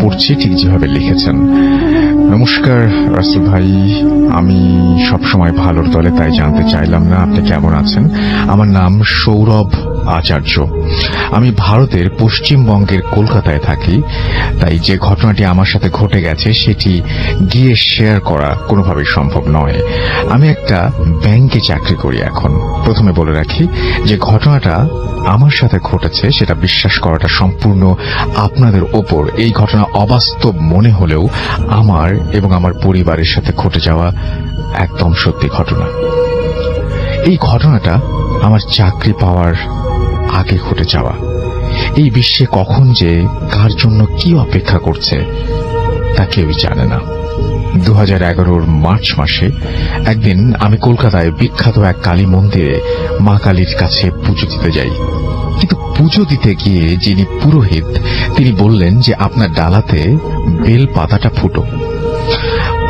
পড়ছি ঠিক যেভাবে লিখেছেন। নমস্কার রাসেল ভাই, আমি সবসময় ভালোর দলে, তাই জানতে চাইলাম না আপনি কেমন আছেন। আমার নাম সৌরভ আচার্য। আমি ভারতের পশ্চিমবঙ্গের কলকাতায় থাকি, তাই যে ঘটনাটি আমার সাথে ঘটে গেছে সেটি গিয়ে শেয়ার করা কোনোভাবেই সম্ভব নয়। আমি একটা ব্যাংকে চাকরি করি এখন। প্রথমে বলে রাখি যে ঘটনাটা আমার সাথে ঘটেছে সেটা বিশ্বাস করাটা সম্পূর্ণ আপনাদের ওপর। এই ঘটনা অবাস্তব মনে হলেও আমার এবং আমার পরিবারের সাথে ঘটে যাওয়া একদম সত্যি ঘটনা। এই ঘটনাটা আমার চাকরি পাওয়ার আগে ঘটে যাওয়া। এই বিশ্বে কখন যে কার জন্য কি অপেক্ষা করছে তা কেউই জানে না। 2011 মার্চ মাসে একদিন আমি কলকাতায় বিখ্যাত এক কালী মন্দিরে মা কালীর কাছে পুজো দিতে যাই। কিন্তু পুজো দিতে গিয়ে যিনি পুরোহিত তিনি বললেন যে আপনার ডালাতে বেল পাতাটা ফুটো।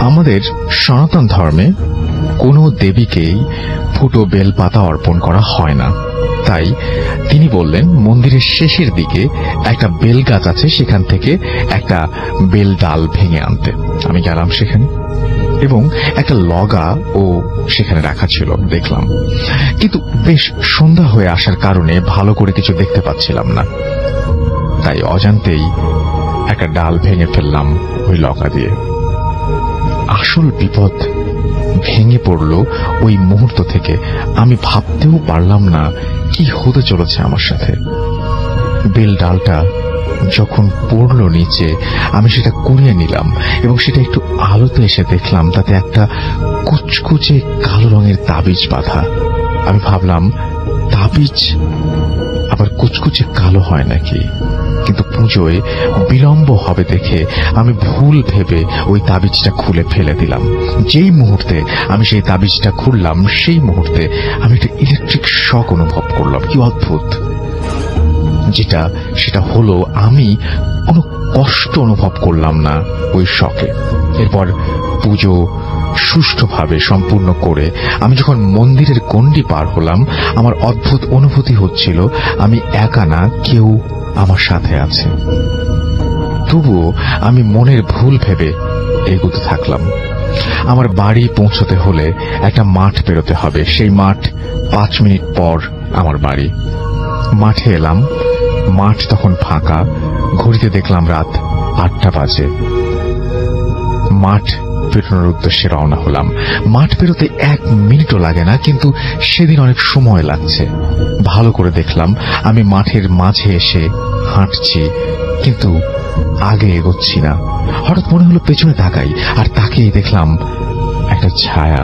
আমাদের সনাতন ধর্মে কোনো দেবীকেই ফুটো বেল পাতা অর্পণ করা হয় না। তাই তিনি বললেন মন্দিরের শেষের দিকে একটা বেল গাছ আছে, সেখান থেকে একটা বেল ডাল ভেঙে আনতে। আমি গেলাম সেখানে এবং একটা লগা ও সেখানে রাখা ছিল, দেখলাম। কিন্তু বেশ সন্ধ্যা হয়ে আসার কারণে ভালো করে কিছু দেখতে পাচ্ছিলাম না, তাই অজান্তেই একটা ডাল ভেঙে ফেললাম ওই লগা দিয়ে। আসল বিপদ ভেঙে পড়ল ওই মুহূর্ত থেকে। আমি ভাবতেও পারলাম না কি হতে চলেছে আমার সাথে। বেল ডালটা যখন পড়ল নিচে আমি সেটা কুড়িয়ে নিলাম এবং সেটা একটু আলোতে এসে দেখলাম তাতে একটা কুচকুচে কালো রঙের তাবিজ বাঁধা। আমি ভাবলাম তাবিজ আবার কুচকুচে কালো হয় নাকি, কিন্তু পুজোয় বিলম্ব হবে দেখে আমি ভুল ভেবে ওই তাবিজটা খুলে ফেলে দিলাম। যেই মুহূর্তে আমি সেই তাবিজটা খুললাম সেই মুহূর্তে আমি একটা ইলেকট্রিক শক অনুভব করলাম। কি অদ্ভুত! সেটা হলো আমি কোনো কষ্ট অনুভব করলাম না ওই শকে। এরপর পুজো সুষ্ঠুভাবে সম্পূর্ণ করে আমি যখন মন্দিরের গণ্ডি পার হলাম আমার অদ্ভুত অনুভূতি হচ্ছিল আমি একা না, কেউ আমার সাথে আছে। তবুও আমি মনের ভুল ভেবে এগোতে থাকলাম। আমার বাড়ি পৌঁছতে হলে একটা মাঠ পেরোতে হবে। সেই মাঠ 5 মিনিট পর আমার বাড়ি। মাঠে এলাম, মাঠ তখন ফাঁকা। ঘড়িতে দেখলাম রাত 8টা বাজে। মাঠ পেরোনোর উদ্দেশ্যে রওনা হলাম। মাঠ পেরোতে 1 মিনিটও লাগে না, কিন্তু সেদিন অনেক সময় লাগছে। ভালো করে দেখলাম আমি মাঠের মাঝে এসে হাঁটছি, কিন্তু আগে এগোচ্ছি না। হঠাৎ মনে হলো পেছনে তাকাই, আর তাকিয়ে দেখলাম একটা ছায়া।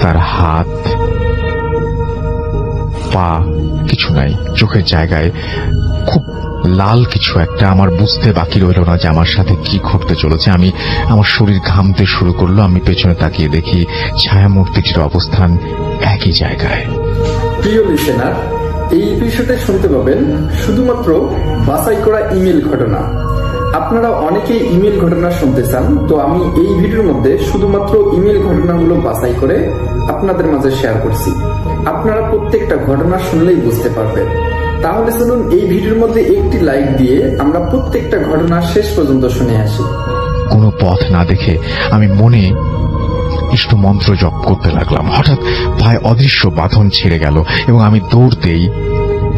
তার হাত পা কিছু নাই, চোখের জায়গায় খুব লাল কিছু একটা। আমার বুঝতে বাকি রইল না যে আমার সাথে কি ঘটতে চলেছে। আমার শরীর ঘামতে শুরু করলো। আমি পেছনে তাকিয়ে দেখি ছায়ামূর্তিটির অবস্থান একই জায়গায়। প্রিয় লিসেনার, এই এপিসোডে শুনতে পাবেন শুধুমাত্র বাছাই করা ইমেল ঘটনা। আপনারা অনেকেই ইমেল ঘটনা শুনতে চান, তো আমি এই ভিডিওর মধ্যে শুধুমাত্র ইমেল ঘটনাগুলো বাছাই করে আপনাদের মাঝে শেয়ার করছি। আপনারা প্রত্যেকটা ঘটনা শুনলেই বুঝতে পারবেন। তাহলে চলুন এই ভিডিওর মধ্যে একটি লাইক দিয়ে আমরা প্রত্যেকটা ঘটনা শেষ পর্যন্ত শুনে আসি। কোনো পথ না দেখে আমি মনে ইষ্ট মন্ত্র জপ করতে লাগলাম। হঠাৎ পায়ে অদৃশ্য বাঁধন ছেড়ে গেল এবং আমি দৌড়তেই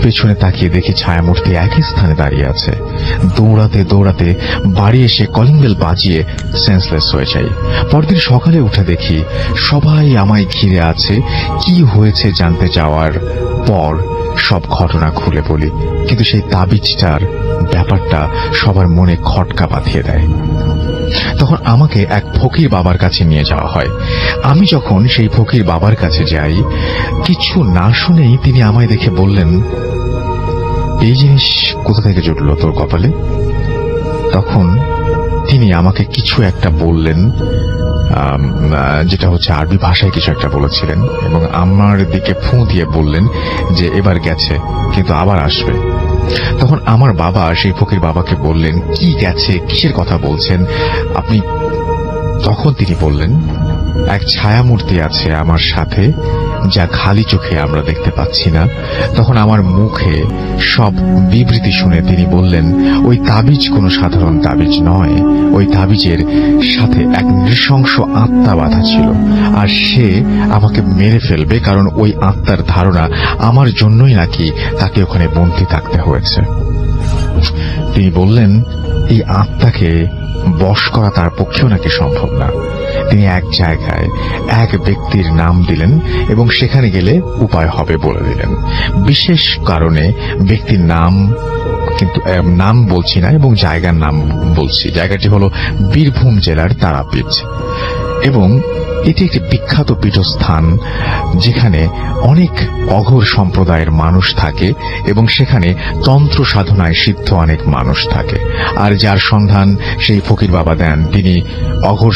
পেছনে তাকিয়ে দেখি ছায়ামূর্তি একই স্থানে দাঁড়িয়ে আছে। দৌড়াতে দৌড়াতে বাড়ি এসে কলিং বেল বাজিয়ে সেন্সলেস হয়ে যাই। পরদিন সকালে উঠে দেখি সবাই আমায় ঘিরে আছে। কি হয়েছে জানতে চাওয়ার পর সব ঘটনা খুলে বলি, কিন্তু সেই তাবিজটার ব্যাপারটা সবার মনে খটকা বাঁধিয়ে দেয়। তখন আমাকে এক ফকির বাবার কাছে নিয়ে যাওয়া হয়। আমি যখন সেই ফকির বাবার কাছে যাই, কিছু না শুনেই তিনি আমায় দেখে বললেন, এই জিনিস কোথা থেকে জুটল তোর কপালে? তখন তিনি আমাকে কিছু একটা বললেন, যেটা হচ্ছে আরবি ভাষায় কিছু একটা বলেছিলেন, এবং আমার দিকে ফু দিয়ে বললেন যে এবার গেছে, কিন্তু আবার আসবে। তখন আমার বাবা সেই ফকির বাবাকে বললেন, কি গেছে, কিসের কথা বলছেন আপনি? তখন তিনি বললেন, এক ছায়ামূর্তি আছে আমার সাথে, যা খালি চোখে আমরা দেখতে পাচ্ছি না, তখন আমার মুখে সব বিবৃতি শুনে তিনি বললেন, ওই তাবিজ কোনো সাধারণ তাবিজ নয়, ওই তাবিজের সাথে এক নৃশংস আত্মা বাঁধা ছিল, আর সে আমাকে মেরে ফেলবে, কারণ ওই আত্মার ধারণা আমার জন্যই নাকি তাকে ওখানে বন্দী থাকতে হয়েছে। তিনি বললেন এই আত্মাকে বশ করা তার পক্ষেও নাকি সম্ভব না। তিনি এক জায়গায় এক ব্যক্তির নাম দিলেন এবং সেখানে গেলে উপায় হবে বলে দিলেন। বিশেষ কারণে ব্যক্তির নাম, কিন্তু নাম বলছি না এবং জায়গার নাম বলছি। জায়গাটি হল বীরভূম জেলার তারাপীঠ এবং এটি একটি বিখ্যাত পীঠস্থান যেখানে অনেক অঘোর সম্প্রদায়ের মানুষ থাকে এবং সেখানে তন্ত্র সাধনায় সিদ্ধ অনেক মানুষ থাকে। আর যার সন্ধান সেই ফকির বাবা দেন, তিনি অঘোর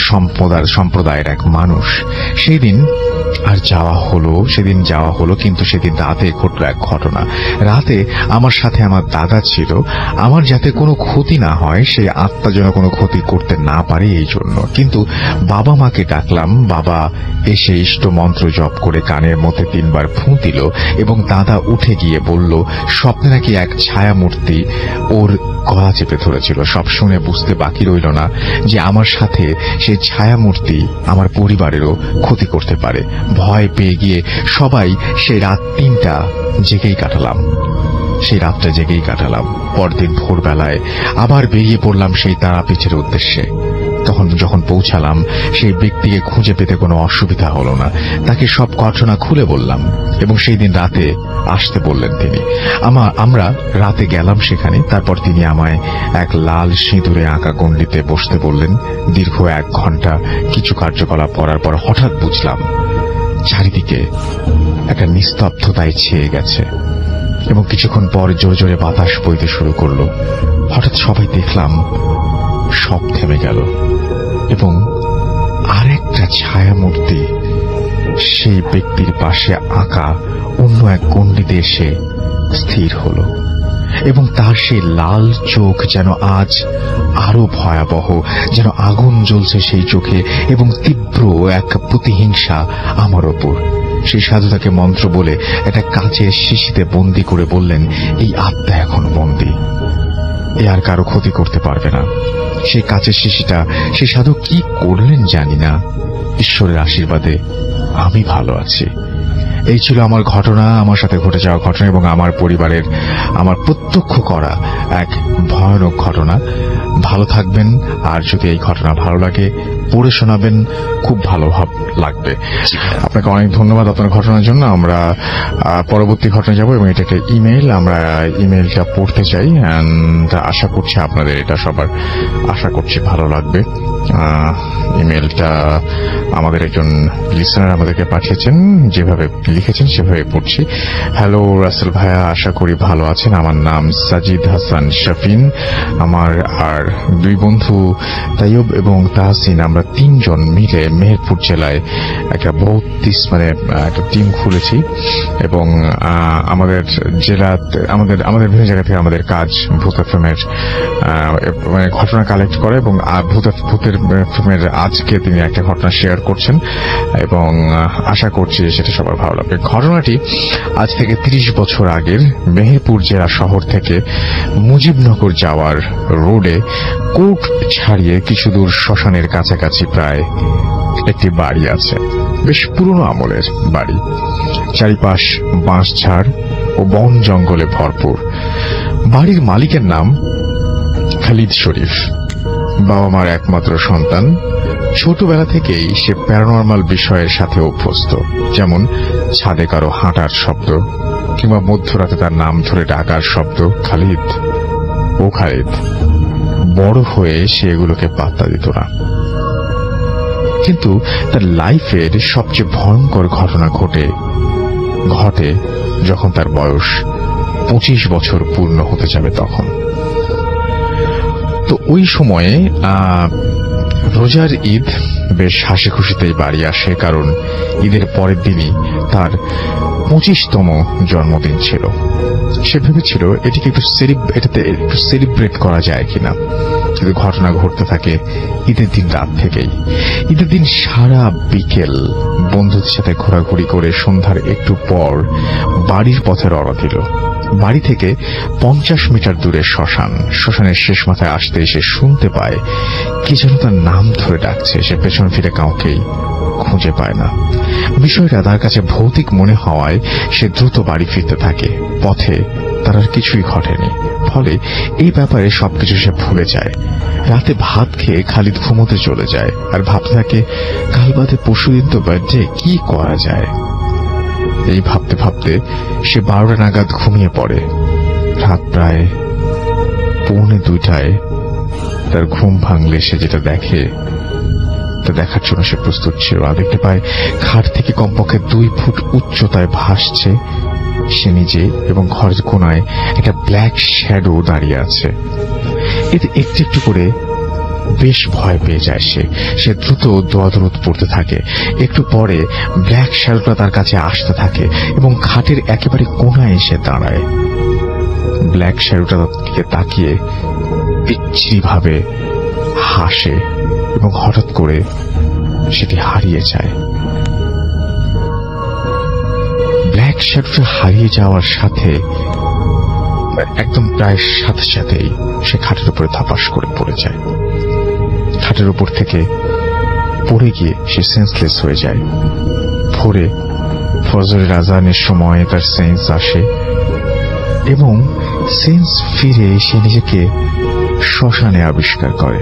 সম্প্রদায়ের এক মানুষ। সেদিন যাওয়া হলো, কিন্তু সেদিন রাতে ঘটল এক ঘটনা। রাতে আমার সাথে আমার দাদা ছিল। আমার যাতে কোনো ক্ষতি না হয়, সেই আত্মা যেন কোনো ক্ষতি করতে না পারে এই জন্য। কিন্তু বাবা মাকে ডাকলাম। বাবা এসে ইষ্ট মন্ত্র জপ করে কানের মধ্যে 3 বার ফুঁ দিল এবং দাদা উঠে গিয়ে বলল স্বপ্নে নাকি এক ছায়া মূর্তি ওর গলা চেপে ধরেছিল। সব শুনে বুঝতে বাকি রইল না যে আমার সাথে সেই ছায়া মূর্তি আমার পরিবারেরও ক্ষতি করতে পারে। ভয় পেয়ে গিয়ে সবাই সেই রাত 3টা জেগেই কাটালাম। পরদিন ভোরবেলায় আবার বেরিয়ে পড়লাম সেই তারাপীঠের উদ্দেশ্যে। যখন পৌঁছালাম, সেই ব্যক্তিকে খুঁজে পেতে কোনো অসুবিধা হলো না। তাকে সব ঘটনা খুলে বললাম এবং সেই দিন রাতে আসতে বললেন তিনি। আমরা রাতে গেলাম সেখানে। তারপর তিনি আমায় এক লাল সিঁদুরে আঁকা গণ্ডিতে বসতে বললেন। দীর্ঘ 1 ঘন্টা কিছু কার্যকলাপ করার পর হঠাৎ বুঝলাম চারিদিকে একটা নিস্তব্ধতায় ছেয়ে গেছে এবং কিছুক্ষণ পর জোরে জোরে বাতাস বইতে শুরু করলো। হঠাৎ সবাই দেখলাম সব থেমে গেল এবং আরেকটা ছায়া মূর্তি সেই ব্যক্তির পাশে আঁকা অন্য এক গণ্ডিতে এসে স্থির হল এবং তার সেই লাল চোখ যেন আজ আরো ভয়াবহ, যেন আগুন জ্বলছে সেই চোখে এবং তীব্র এক প্রতিহিংসা আমার ওপর। সেই সাধু তাকে মন্ত্র বলে একটা কাচের শিশিতে বন্দী করে বললেন, এই আত্মা এখন বন্দী, এ আর কারো ক্ষতি করতে পারবে না। সেই কাচের শিশিটা সেই সাধু কি করলেন জানি না। ঈশ্বরের আশীর্বাদে আমি ভালো আছি। এই ছিল আমার ঘটনা, আমার সাথে ঘটে যাওয়া ঘটনা এবং আমার পরিবারের আমার প্রত্যক্ষ করা এক ভয়ানক ঘটনা। ভালো থাকবেন, আর যদি এই ঘটনা ভালো লাগে পড়ে শোনাবেন, খুব ভালো লাগবে। আপনাকে অনেক ধন্যবাদ আপনার ঘটনার জন্য। আমরা পরবর্তী ঘটনা যাব এবং এটা একটা ইমেল, আমরা ইমেলটা পড়তে চাই। আশা করছি আপনাদের এটা সবার ভালো লাগবে। ইমেলটা আমাদের একজন লিসেনার আমাদেরকে পাঠিয়েছেন, যেভাবে লিখেছেন সেভাবে পড়ছি। হ্যালো রাসেল ভাইয়া, আশা করি ভালো আছেন। আমার নাম সাজিদ হাসান শাফিন। আমার আর 2 বন্ধু তাইয়ুব এবং তাহসিন, আমরা 3 জন মিলে মেহেরপুর জেলায় একটা একটা টিম খুলেছি এবং আমাদের জেলাতে আমাদের বিভিন্ন জায়গা থেকে আমাদের কাজ ভূত এফএমের ঘটনা কালেক্ট করে এবং ভূতের এফএমের আজকে তিনি একটা ঘটনা শেয়ার করছেন এবং আশা করছি সেটা সবার ভালো লাগবে। ঘটনাটি আজ থেকে 30 বছর আগের। মেহেরপুর জেলা শহর থেকে মুজিবনগর যাওয়ার রোডে কোর্ট ছাড়িয়ে কিছু দূর শ্মশানের কাছাকাছি প্রায় একটি বাড়ি আছে। বেশ পুরনো আমলের বাড়ি। চারিপাশ বাঁশঝাড় ও বন জঙ্গলে ভরপুর। বাড়ির মালিকের নাম খালিদ শরীফ। বাবা মার একমাত্র সন্তান। ছোটবেলা থেকেই সে প্যারানর্মাল বিষয়ের সাথে অভ্যস্ত, যেমন ছাদে কারো হাঁটার শব্দ কিংবা মধ্যরাতে তার নাম ধরে ডাকার শব্দ। খালিদ। বড় হয়ে সে এগুলোকে পাত্তা দিত না, কিন্তু তার লাইফের সবচেয়ে ভয়ঙ্কর ঘটনা ঘটে যখন তার বয়স 25 বছর পূর্ণ হতে যাবে তখন। তো ওই সময়ে রোজার ঈদ বেশ হাসি খুশিতেই বাড়ি আসে, কারণ ঈদের পরের দিনই তার 25তম জন্মদিন ছিল। সে ভেবেছিল এটাতে একটু সেলিব্রেট করা যায় কিনা। কিন্তু ঘটনা ঘটতে থাকে ঈদের দিন রাত থেকেই। ঈদের দিন সারা বিকেল বন্ধুদের সাথে ঘোরাঘুরি করে সন্ধ্যার একটু পর বাড়ির পথে রওনা দিল। বাড়ি থেকে 50 মিটার দূরে শ্মশানের শেষ মাথায় আসতে এসে শুনতে পায় কি যেন তার নাম ধরে ডাকছে। সে পেছন ফিরে কাউকেই খুঁজে পায় না। বিষয়টা তার কাছে ভৌতিক মনে হওয়ায় সে দ্রুত বাড়ি ফিরতে থাকে। পথে তার আর কিছুই ঘটেনি, ফলে এই ব্যাপারে সবকিছু সে ভুলে যায়। রাতে ভাত খেয়ে খালিদ ঘুমোতে চলে যায় আর ভাবতে থাকে কাল বাদে পরশুদিন তো বার্থডে, কি করা যায়। এই ভাবতে ভাবতে সে 12টা নাগাদ ঘুমিয়ে পড়ে। রাত প্রায় 1:45 তার ঘুম ভাঙলে সে যেটা দেখে তা দেখার জন্য সে প্রস্তুত ছিল। আর দেখতে পায় খাট থেকে কমপক্ষে 2 ফুট উচ্চতায় ভাসছে সে নিজে, এবং ঘরের কোনায় একটা ব্ল্যাক শ্যাডো দাঁড়িয়ে আছে। এতে একটু একটু করে বেশ ভয় পেয়ে যায় সে দ্রুত দোয়া-দরুদ পড়তে থাকে। একটু পরে ব্ল্যাক শ্যাডোটা তার কাছে আসতে থাকে এবং খাটের একেবারে কোনায় এসে দাঁড়ায়। ব্ল্যাক শ্যাডোটার দিকে তাকিয়ে বিচ্ছিরি ভাবে হাসে এবং হঠাৎ করে সেটি হারিয়ে যায়। ব্ল্যাক শ্যাডোটা হারিয়ে যাওয়ার সাথে একদম প্রায় সাথে সাথেই সে খাটের উপরে ধাপাস করে পড়ে যায়। খাটের উপর থেকে পড়ে গিয়ে সে সেন্সলেস হয়ে যায়। ভোরে ফজরের আজানের সময় তার সেন্স আসে এবং সেন্স ফিরে সে নিজেকে শ্মশানে আবিষ্কার করে।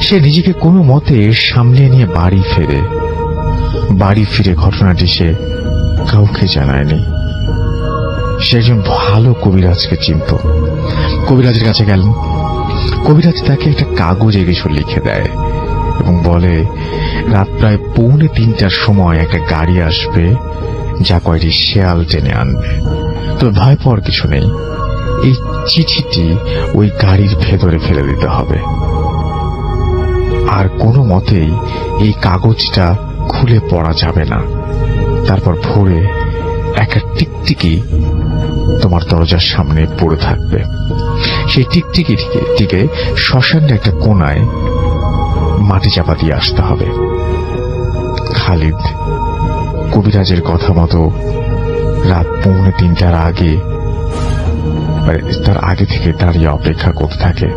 সে নিজেকে কোনো মতে সামলে নিয়ে বাড়ি ফিরে ঘটনাটি সে কাউকে জানায়নি। সে একজন ভালো কবিরাজকে চিনত। কবিরাজের কাছে গেলেন। কবিরাজ তাকে একটা কাগজে কিছু লিখে দেয় এবং বলে রাত প্রায় 2:45টার সময় একটা গাড়ি আসবে যা কয়টি শেয়াল টেনে আনবে। তবে ভয় পাওয়ার কিছু নেই, এই চিঠিটি ওই গাড়ির ভেতরে ফেলে দিতে হবে, আর কোনো মতেই এই কাগজটা খুলে পড়া যাবে না। তারপর ভোরে একটা টিকটিকি তোমার দরজার সামনে পড়ে থাকবে। সেই টিকটিকিটিকে শ্মশানের একটা কোনায় মাটি চাপা দিয়ে আসতে হবে। খালিদ কবিরাজের কথা মতো রাত 2:45টার আগে তার আগে থেকে দাঁড়িয়ে অপেক্ষা করতে থাকে।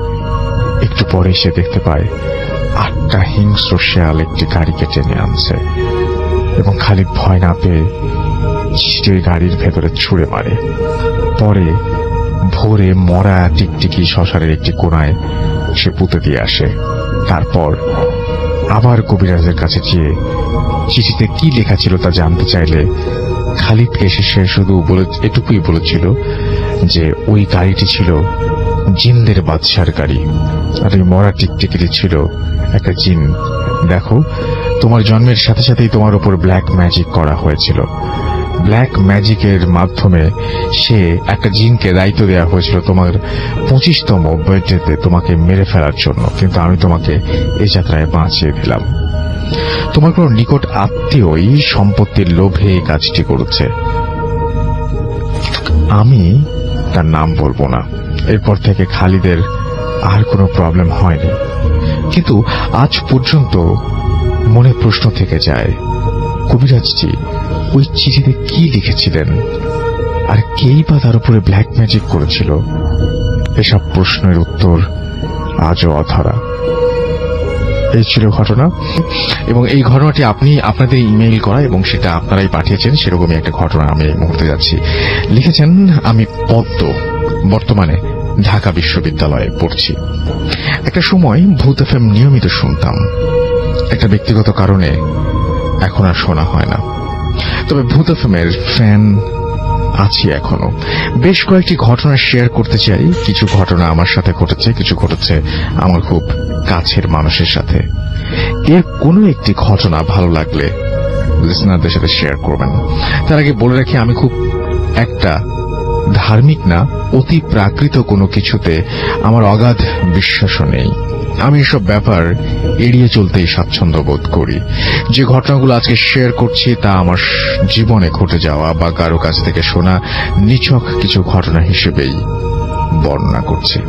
একটু পরে সে দেখতে পায় 8টা হিংস্র শেয়াল একটি গাড়িকে টেনে আনছে এবং খালিদ ভয় না পেয়ে চিঠি ওই গাড়ির ভেতরে ছুঁড়ে মারে। পরে ভোরে মরা টিকটিকি শ্মশানের একটি কোনায় সে পুঁতে দিয়ে আসে। তারপর আবার কবিরাজের কাছে গিয়ে চিঠিতে কি লেখা ছিল তা জানতে চাইলে খালিদকে সে শুধু এটুকুই বলেছিল যে ওই গাড়িটি ছিল জিনদের বাদশার গাড়ি, আর ওই মরা টিকটিকিটি ছিল একটা জিন। দেখো, তোমার জন্মের সাথে সাথেই তোমার উপর ব্ল্যাক ম্যাজিক করা হয়েছিল। ব্ল্যাক ম্যাজিকের মাধ্যমে সে একটা জিনকে দায়িত্ব দেওয়া হয়েছিল তোমার 25তম বার্থডেতে তোমাকে মেরে ফেলার জন্য, কিন্তু আমি তোমাকে এই যাত্রায় বাঁচিয়ে দিলাম। তোমার কোন নিকট আত্মীয়ই সম্পত্তির লোভে এই কাজটি করেছে। আমি তার নাম বলবো না। এরপর থেকে খালিদের আর কোনো প্রবলেম হয়নি, কিন্তু আজ পর্যন্ত মনে প্রশ্ন থেকে যায় কবিরাজজি ওই চিঠিতে কি লিখেছিলেন, আর কেই বা তার উপরে ব্ল্যাক ম্যাজিক করেছিল। এসব প্রশ্নের উত্তর আজও অধরা। এই ছিল ঘটনা, এবং এই ঘটনাটি আপনাদের ইমেইল করা এবং সেটা আপনারাই পাঠিয়েছেন, সেরকমই একটা ঘটনা আমি এই মুহূর্তে যাচ্ছি। লিখেছেন আমি পদ্ম, বর্তমানে ঢাকা বিশ্ববিদ্যালয়ে পড়ছি। একটা সময় ভূত এফএম নিয়মিত শুনতাম। একটা ব্যক্তিগত কারণে এখন আর শোনা হয় না, তবে ভূত এফএম এর ফ্যান আছি এখনো। বেশ কয়েকটি ঘটনা শেয়ার করতে চাই। কিছু ঘটনা আমার সাথে ঘটেছে, কিছু ঘটেছে আমার খুব কাছের মানুষের সাথে। এর কোনো একটি ঘটনা ভালো লাগলে লিসনারদের সাথে শেয়ার করবেন। তার আগে বলে রাখি, আমি খুব একটা ধার্মিক না, অতি প্রাকৃত কোনো কিছুতে আমার অগাধ বিশ্বাসও নেই। আমি এসব ব্যাপার এড়িয়ে চলতেই স্বাচ্ছন্দ্য বোধ করি। যে ঘটনাগুলো আজকে শেয়ার করছি তা আমার জীবনে ঘটে যাওয়া বা কারো কাছ থেকে শোনা নিছক কিছু ঘটনা হিসেবেই বর্ণনা করছি।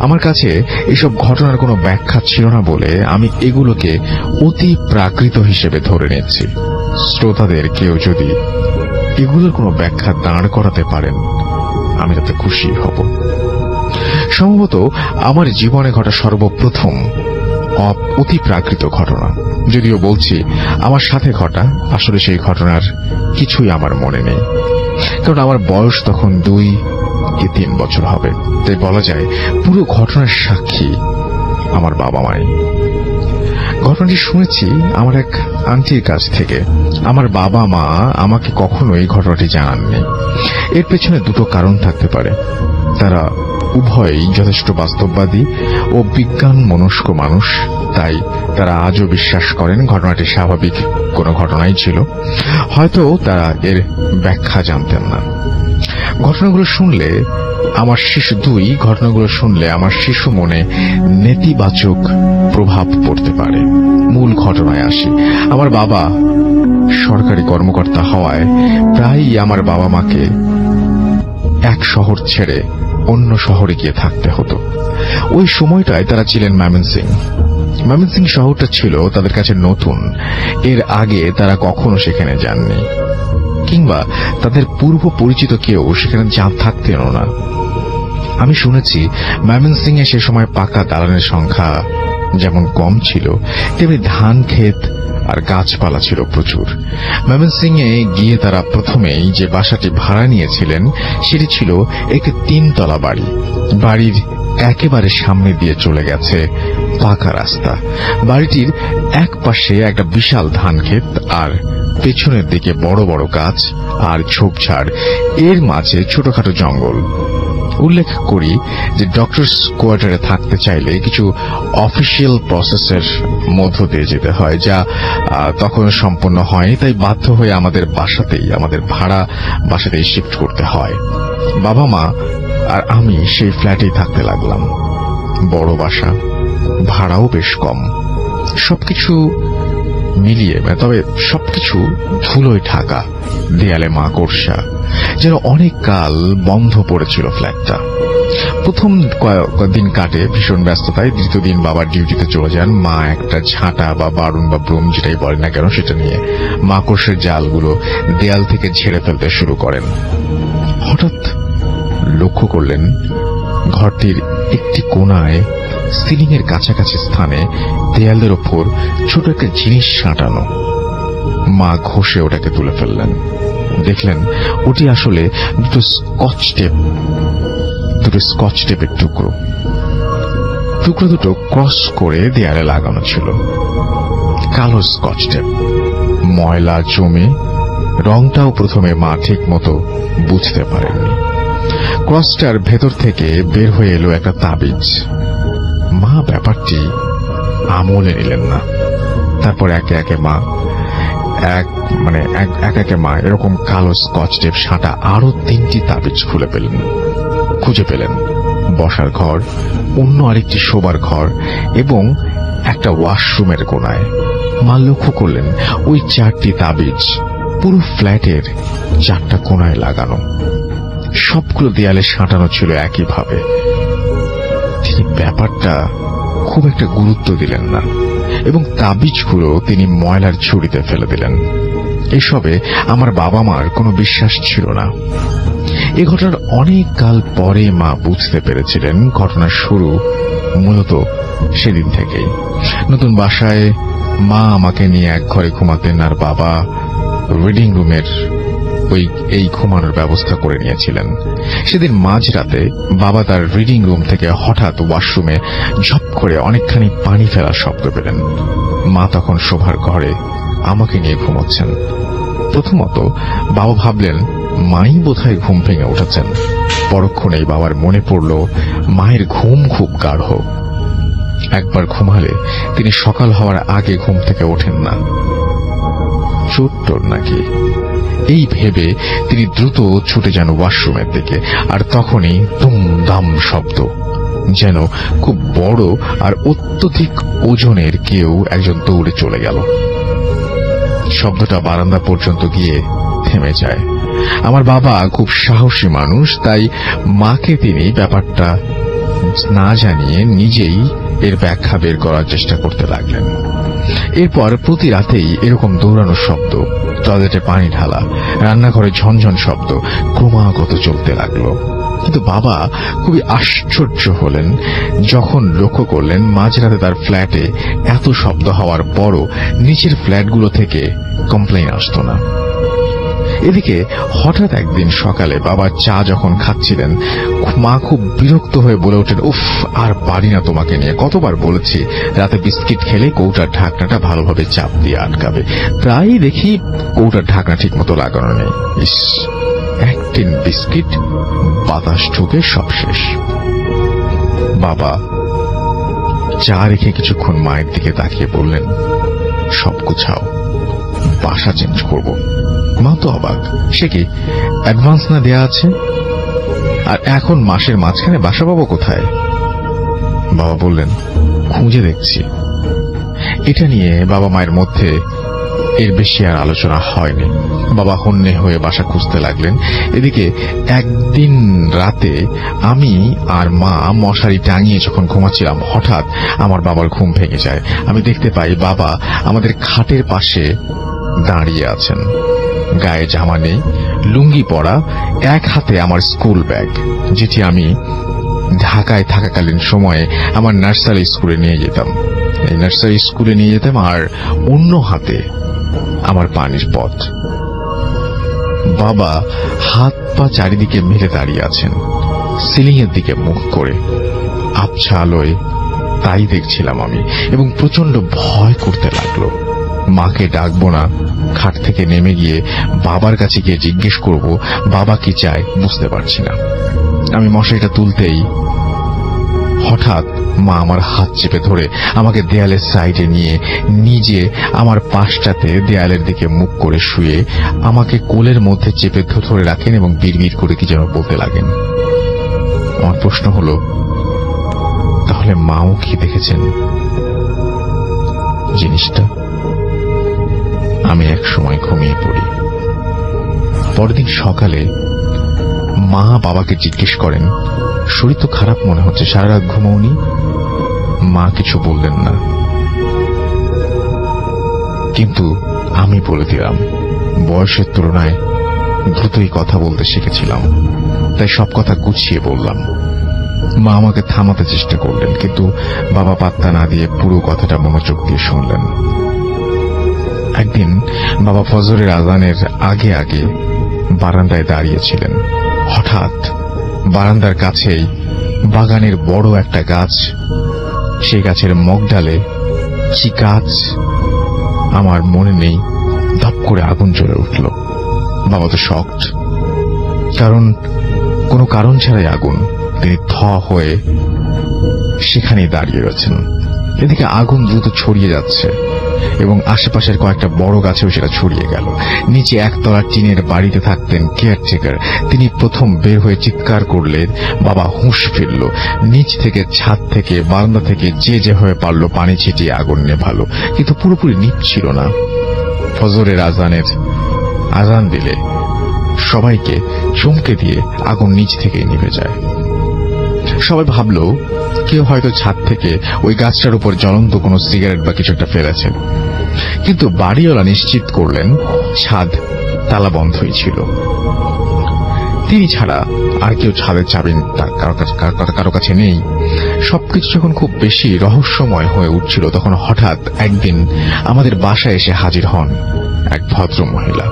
আমার কাছে এসব ঘটনার কোনো ব্যাখ্যা ছিল না বলে আমি এগুলোকে অতি প্রাকৃত হিসেবে ধরে নিচ্ছি। শ্রোতাদের কেউ যদি এগুলোর কোনো ব্যাখ্যা দাঁড় করাতে পারেন, আমি তাতে খুশি হব। সম্ভবত আমার জীবনে ঘটা সর্বপ্রথম অতি প্রাকৃত ঘটনা, যদিও বলছি আমার সাথে ঘটা, আসলে সেই ঘটনার কিছুই আমার মনে নেই, কারণ আমার বয়স তখন 2 কি 3 বছর হবে। তাই বলা যায় পুরো ঘটনার সাক্ষী আমার বাবা মাই। ঘটনাটি শুনেছি আমার এক আন্টির কাছ থেকে। আমার বাবা মা আমাকে কখনো এই ঘটনাটি জানাননি। এর পেছনে দুটো কারণ থাকতে পারে। তারা উভয়ই যথেষ্ট বাস্তববাদী ও বিজ্ঞান মনস্ক মানুষ, তাই তারা আজও বিশ্বাস করেন ঘটনাটি স্বাভাবিক কোনো ঘটনাই ছিল। হয়তো তারা এর ব্যাখ্যা জানতেন না। ঘটনাগুলো শুনলে আমার শিশু মনে নেতিবাচক প্রভাব পড়তে পারে। মূল ঘটনায় আসি। আমার বাবা সরকারি কর্মকর্তা হওয়ায় প্রায়ই আমার বাবা মাকে এক শহর ছেড়ে অন্য শহরে গিয়ে থাকতে হতো। ওই সময়টায় তারা ছিলেন ময়মনসিংহ শহরটা ছিল তাদের কাছে নতুন। এর আগে তারা কখনো সেখানে যাননি, কিংবা তাদের পূর্ব পরিচিত কেউ সেখানে থাকতেনও না। আমি শুনেছি ময়মনসিংহে সে সময় পাকা দালানের সংখ্যা যেমন কম ছিল, তেমনি ধান ক্ষেত আর গাছপালা ছিল প্রচুর। ময়মনসিংহে গিয়ে তারা প্রথমেই যে বাসাটি ভাড়া নিয়েছিলেন সেটি ছিল একটি 3 তলা বাড়ি। বাড়ির একেবারে সামনে দিয়ে চলে গেছে পাকা রাস্তা। বাড়িটির এক পাশে একটা বিশাল ধান ক্ষেত, আর পেছনের দিকে বড় বড় গাছ আর ঝোপঝাড়, এর মাঝে ছোটখাটো জঙ্গল। উল্লেখ করি যে ডক্টরস কোয়ার্টারে থাকতে চাইলে কিছু অফিসিয়াল প্রসেসের মধ্য দিয়ে যেতে হয়, যা তখন সম্পন্ন হয়। তাই বাধ্য হয়ে আমাদের ভাড়া বাসাতেই শিফট করতে হয়। বাবা মা আর আমি সেই ফ্ল্যাটেই থাকতে লাগলাম। বড় বাসা, ভাড়াও বেশ কম। সবকিছু মিলিয়ে, তবে সবকিছু ধুলোয় ঢাকা, দেয়ালে মাকড়সা, যেন অনেক কাল বন্ধ পড়েছিল ফ্ল্যাটটা। প্রথম কয়েকদিন কাটে ভীষণ ব্যস্ততায়। দ্বিতীয় দিন বাবা ডিউটিতে চলে যান। মা একটা ঝাঁটা বা বারুন বা ব্রুম যেটাই বলেন না কেন সেটা নিয়ে মাকড়সের জালগুলো দেয়াল থেকে ঝেড়ে ফেলতে শুরু করেন। হঠাৎ লক্ষ্য করলেন ঘরটির একটি কোণায় সিলিং এর কাছাকাছি স্থানে দেয়ালের ওপর ছোট একটা জিনিস সাঁটানো। মা ঘষে ওটাকে তুলে ফেললেন। দেখলেন ওটি আসলে দুটো স্কচ টেপের টুকরো দুটো ক্রস করে দেয়ালে লাগানো ছিল। কালো স্কচ টেপ, ময়লা জমে রংটাও প্রথমে মা ঠিক মতো বুঝতে পারেননি। ক্রসটার ভেতর থেকে বের হয়ে এলো একটা তাবিজ। মা ব্যাপারটি আমলে নিলেন না। তারপর একে একে মা এরকম কালো স্কচ টেপ সাঁটা আরো 3টি তাবিজ খুঁজে পেলেন। বসার ঘর, অন্য আরেকটি শোবার ঘর এবং একটা ওয়াশরুমের কোণায়। মা লক্ষ্য করলেন ওই 4টি তাবিজ পুরো ফ্ল্যাটের 4টা কোণায় লাগানো। সবগুলো দেয়ালে সাঁটানো ছিল একইভাবে। তিনি ব্যাপারটা খুব একটা গুরুত্ব দিলেন না এবং তাবিজগুলো তিনি ময়লার ঝুড়িতে ফেলে দিলেন। এসবে আমার বাবা মার কোনো বিশ্বাস ছিল না। এ ঘটনার অনেক কাল পরে মা বুঝতে পেরেছিলেন ঘটনার শুরু মূলত সেদিন থেকেই। নতুন বাসায় মা আমাকে নিয়ে এক ঘরে ঘুমাতেন, আর বাবা রিডিং রুমের এই ঘুমানোর ব্যবস্থা করে নিয়েছিলেন। সেদিন মাঝরাতে বাবা তার রিডিং রুম থেকে হঠাৎ ওয়াশরুমে ঝপ করে অনেকখানি পানি ফেলার শব্দ পেলেন। মা তখন শোবার ঘরে আমাকে নিয়ে ঘুমোচ্ছেন। প্রথমত বাবা ভাবলেন মাই বোধহয় ঘুম ভেঙে উঠেছেন। পরক্ষণেই বাবার মনে পড়ল মায়ের ঘুম খুব গাঢ়। একবার ঘুমালে তিনি সকাল হওয়ার আগে ঘুম থেকে ওঠেন না। চোট্টর নাকি, এই ভেবে তিনি দ্রুত ছুটে যান ওয়াশরুমের দিকে। আর তখনই দুম দাম শব্দ, যেন খুব বড় আর অত্যধিক ওজনের কেউ একজন দৌড়ে চলে গেল। শব্দটা বারান্দা পর্যন্ত গিয়ে থেমে যায়। আমার বাবা খুব সাহসী মানুষ, তাই মাকে তিনি ব্যাপারটা না জানিয়ে নিজেই এর ব্যাখ্যা বের করার চেষ্টা করতে লাগলেন। এরপর প্রতি রাতেই এরকম দৌড়ানোর শব্দ, টয়লেটে পানি ঢালা, রান্নাঘরে ঝনঝন শব্দ ক্রমাগত চলতে লাগলো। কিন্তু বাবা খুবই আশ্চর্য হলেন যখন লক্ষ্য করলেন মাঝরাতে তার ফ্ল্যাটে এত শব্দ হওয়ার পরও নিচের ফ্ল্যাটগুলো থেকে কমপ্লেইন আসতো না। এদিকে হঠাৎ একদিন সকালে বাবা চা যখন খাচ্ছিলেন, মা খুব বিরক্ত হয়ে বলে ওঠেন, উফ, আর পারি না তোমাকে নিয়ে, কতবার বলেছি রাতে বিস্কিট খেলে কৌটার ঢাকনাটা ভালোভাবে চাপ দিয়ে আটকাবে, প্রায়ই দেখি কৌটার ঢাকনা ঠিক মতো লাগানো নেই। ইস, এক টিন বিস্কিট, বাতাস ঢুকে সব শেষ। বাবা চা রেখে কিছুক্ষণ মায়ের দিকে তাকিয়ে বললেন, সব গুছাও, বাসা চেঞ্জ করব। মা তো অবাক, সে কি অ্যাডভান্স না দেয়া আছে, আর এখন মাসের মাঝখানে বাসা পাবো কোথায়? বাবা বললেন, খুঁজে দেখছি। এটা নিয়ে বাবা মায়ের মধ্যে এর বেশি আর আলোচনা হয়নি। বাবা হন্যে হয়ে বাসা খুঁজতে লাগলেন। এদিকে একদিন রাতে আমি আর মা মশারি টাঙিয়ে যখন ঘুমাচ্ছিলাম, হঠাৎ আমার বাবার ঘুম ভেঙে যায়। আমি দেখতে পাই বাবা আমাদের খাটের পাশে দাঁড়িয়ে আছেন, গায়ে জামা নেই, লুঙ্গি পরা, এক হাতে আমার স্কুল ব্যাগ, যেটি আমি ঢাকায় থাকাকালীন সময়ে আমার নার্সারি স্কুলে নিয়ে যেতাম। এই নার্সারি স্কুলে নিয়ে যেতাম, আর অন্য হাতে আমার পানির পথ। বাবা হাত পা চারিদিকে মেলে দাঁড়িয়ে আছেন, সিলিং এর দিকে মুখ করে। আবছা আলোয় তাই দেখছিলাম আমি, এবং প্রচন্ড ভয় করতে লাগলো। মাকে ডাকবো না, খাট থেকে নেমে গিয়ে বাবার কাছে গিয়ে জিজ্ঞেস করব বাবা কি চায়, বুঝতে পারছি না। আমি মশারিটা তুলতেই হঠাৎ মা আমার হাত চেপে ধরে আমাকে দেয়ালের সাইডে নিয়ে নিজে আমার পাশটাতে দেয়ালের দিকে মুখ করে শুয়ে আমাকে কোলের মধ্যে চেপে ধরে রাখেন এবং বিড়বিড় করে কি যেন বলতে লাগেন। আমার প্রশ্ন হলো, তাহলে মাও কি দেখেছেন জিনিসটা? আমি এক সময় ঘুমিয়ে পড়ি। পরদিন সকালে মা বাবাকে জিজ্ঞেস করেন, শরীর তো খারাপ মনে হচ্ছে, সারা রাত ঘুমাওনি? মা কিছু বললেন না, কিন্তু আমি বলে দিলাম। বয়সের তুলনায় দ্রুতই কথা বলতে শিখেছিলাম, তাই সব কথা গুছিয়ে বললাম। মা আমাকে থামাতে চেষ্টা করলেন, কিন্তু বাবা পাত্তা না দিয়ে পুরো কথাটা মনোযোগ দিয়ে শুনলেন। একদিন বাবা ফজরের আজানের আগে আগে বারান্দায় দাঁড়িয়েছিলেন। হঠাৎ বারান্দার কাছেই বাগানের বড় একটা গাছ, সেই গাছের মগডালে কি গাছ আমার মনে নেই, ধপ করে আগুন জ্বলে উঠল। বাবা তো শকড, কারণ কোনো কারণ ছাড়াই আগুন। তিনি থ হয়ে সেখানেই দাঁড়িয়ে রয়েছেন। এদিকে আগুন দ্রুত ছড়িয়ে যাচ্ছে এবং আশেপাশের কয়েকটা বড় গাছেও সেটা ছড়িয়ে গেল। নিচে একতলা টিনের বাড়িতে থাকতেন কেয়ারটেকার। তিনি প্রথম বের হয়ে চিৎকার করলেন। বাবা হুঁশ ফিরল। নিচ থেকে, ছাদ থেকে, বারান্দা থেকে যে যেভাবে পারল পানি ছিটিয়ে আগুন নেভালো, কিন্তু পুরোপুরি নিভছিল না। ফজরের আজান দিলে সবাইকে চমকে দিয়ে আগুন নিচ থেকেই নিভে যায়। সবাই ভাবল কেউ হয়তো ছাদ থেকে ওই গাছটার উপর জ্বলন্ত কোনো সিগারেট বা কিছু একটা ফেলেছে, কিন্তু বাড়িওয়ালা নিশ্চিত করলেন ছাদ তালা বন্ধই ছিল। তিনি ছাড়া আর কেউ ছাদের চাবি কারো কাছে নেই। সবকিছু যখন খুব বেশি রহস্যময় হয়ে উঠছিল, তখন হঠাৎ একদিন আমাদের বাসায় এসে হাজির হন এক ভদ্র মহিলা।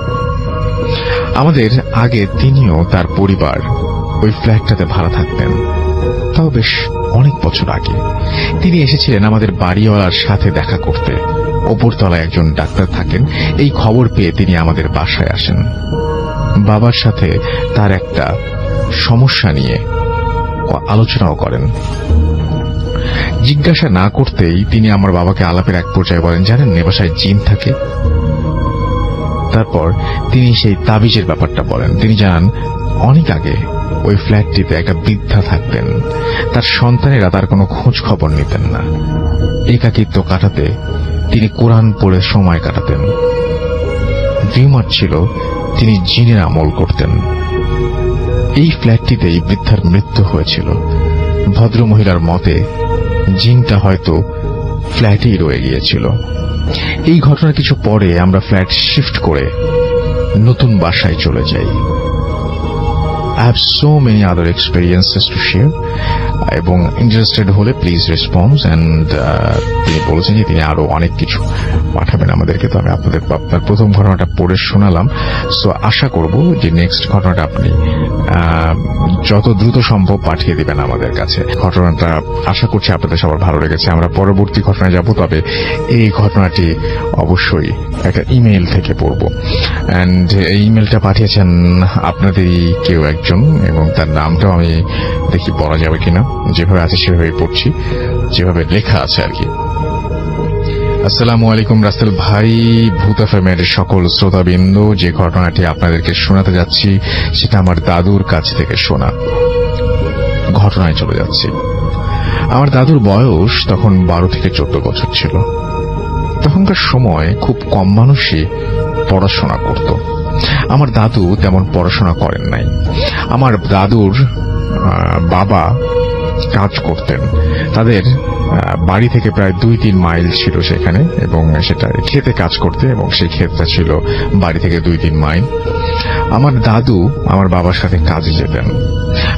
আমাদের আগে তিনিও তার পরিবার ওই ফ্ল্যাটটাতে ভাড়া থাকতেন, তাও বেশ অনেক বছর আগে। তিনি এসেছিলেন আমাদের বাড়িওয়ালার সাথে দেখা করতে। ওপরতলায় একজন ডাক্তার থাকেন। এই খবর পেয়ে তিনি আমাদের বাসায় আসেন। বাবার সাথে তার একটা সমস্যা নিয়ে আলোচনাও করেন। জিজ্ঞাসা না করতেই তিনি আমার বাবাকে আলাপের এক পর্যায়ে বলেন, জানেন এ বাসায় জিন থাকে। তারপর তিনি সেই তাবিজের ব্যাপারটা বলেন। তিনি জানান অনেক আগে ওই ফ্ল্যাটটিতে একটা বৃদ্ধা থাকতেন। তার সন্তানেরা তার কোনো খোঁজ খবর নিতেন না। একাকিত্ব কাটাতে তিনি কোরআন পড়ে সময় কাটাতেন। রিউমার ছিল, তিনি জিনের আমল করতেন। এই ফ্ল্যাটটিতেই বৃদ্ধার মৃত্যু হয়েছিল। ভদ্রমহিলার মতে জিনটা হয়তো ফ্ল্যাটেই রয়ে গিয়েছিল। এই ঘটনার কিছু পরে আমরা ফ্ল্যাট শিফট করে নতুন বাসায় চলে যাই। I have so many other experiences to share এবং ইন্টারেস্টেড হলে প্লিজ রেসপন্স এন্ড তিনি বলেছেন যে তিনি আরো অনেক কিছু পাঠাবেন আমাদেরকে। তো আমি আপনার প্রথম ঘটনাটা পড়ে শোনালাম। সো আশা করব যে নেক্সট ঘটনাটা আপনি যত দ্রুত সম্ভব পাঠিয়ে দিবেন আমাদের কাছে। ঘটনাটা আশা করছি আপনাদের সবার ভালো লেগেছে। আমরা পরবর্তী ঘটনায় যাব, তবে এই ঘটনাটি অবশ্যই একটা ইমেইল থেকে পড়ব। এন্ড এই ইমেইলটা পাঠিয়েছেন আপনাদেরই কেউ একজন এবং তার নামটাও আমি দেখি পড়া যাবে কিনা। যেভাবে আছে সেভাবেই পড়ছি, যেভাবে লেখা আছে আর কি। আসসালামু আলাইকুম রাসেল ভাই, ভূত এফএমের সকল শ্রোতাবৃন্দ। যে ঘটনাটি আপনাদেরকে শোনাতে যাচ্ছি সেটা আমার দাদুর কাছ থেকে শোনা। ঘটনায় চলে যাচ্ছি। আমার দাদুর বয়স তখন 12 থেকে 14 বছর ছিল। তখনকার সময় খুব কম মানুষই পড়াশোনা করত। আমার দাদু তেমন পড়াশোনা করেন নাই। আমার দাদুর বাবা কাজ করতেন। তাদের বাড়ি থেকে প্রায় 2-3 মাইল ছিল সেখানে, এবং সেটা খেতে কাজ করতে, এবং সেই ক্ষেতটা ছিল বাড়ি থেকে 2-3 মাইল। আমার দাদু আমার বাবার সাথে কাজে যেতেন।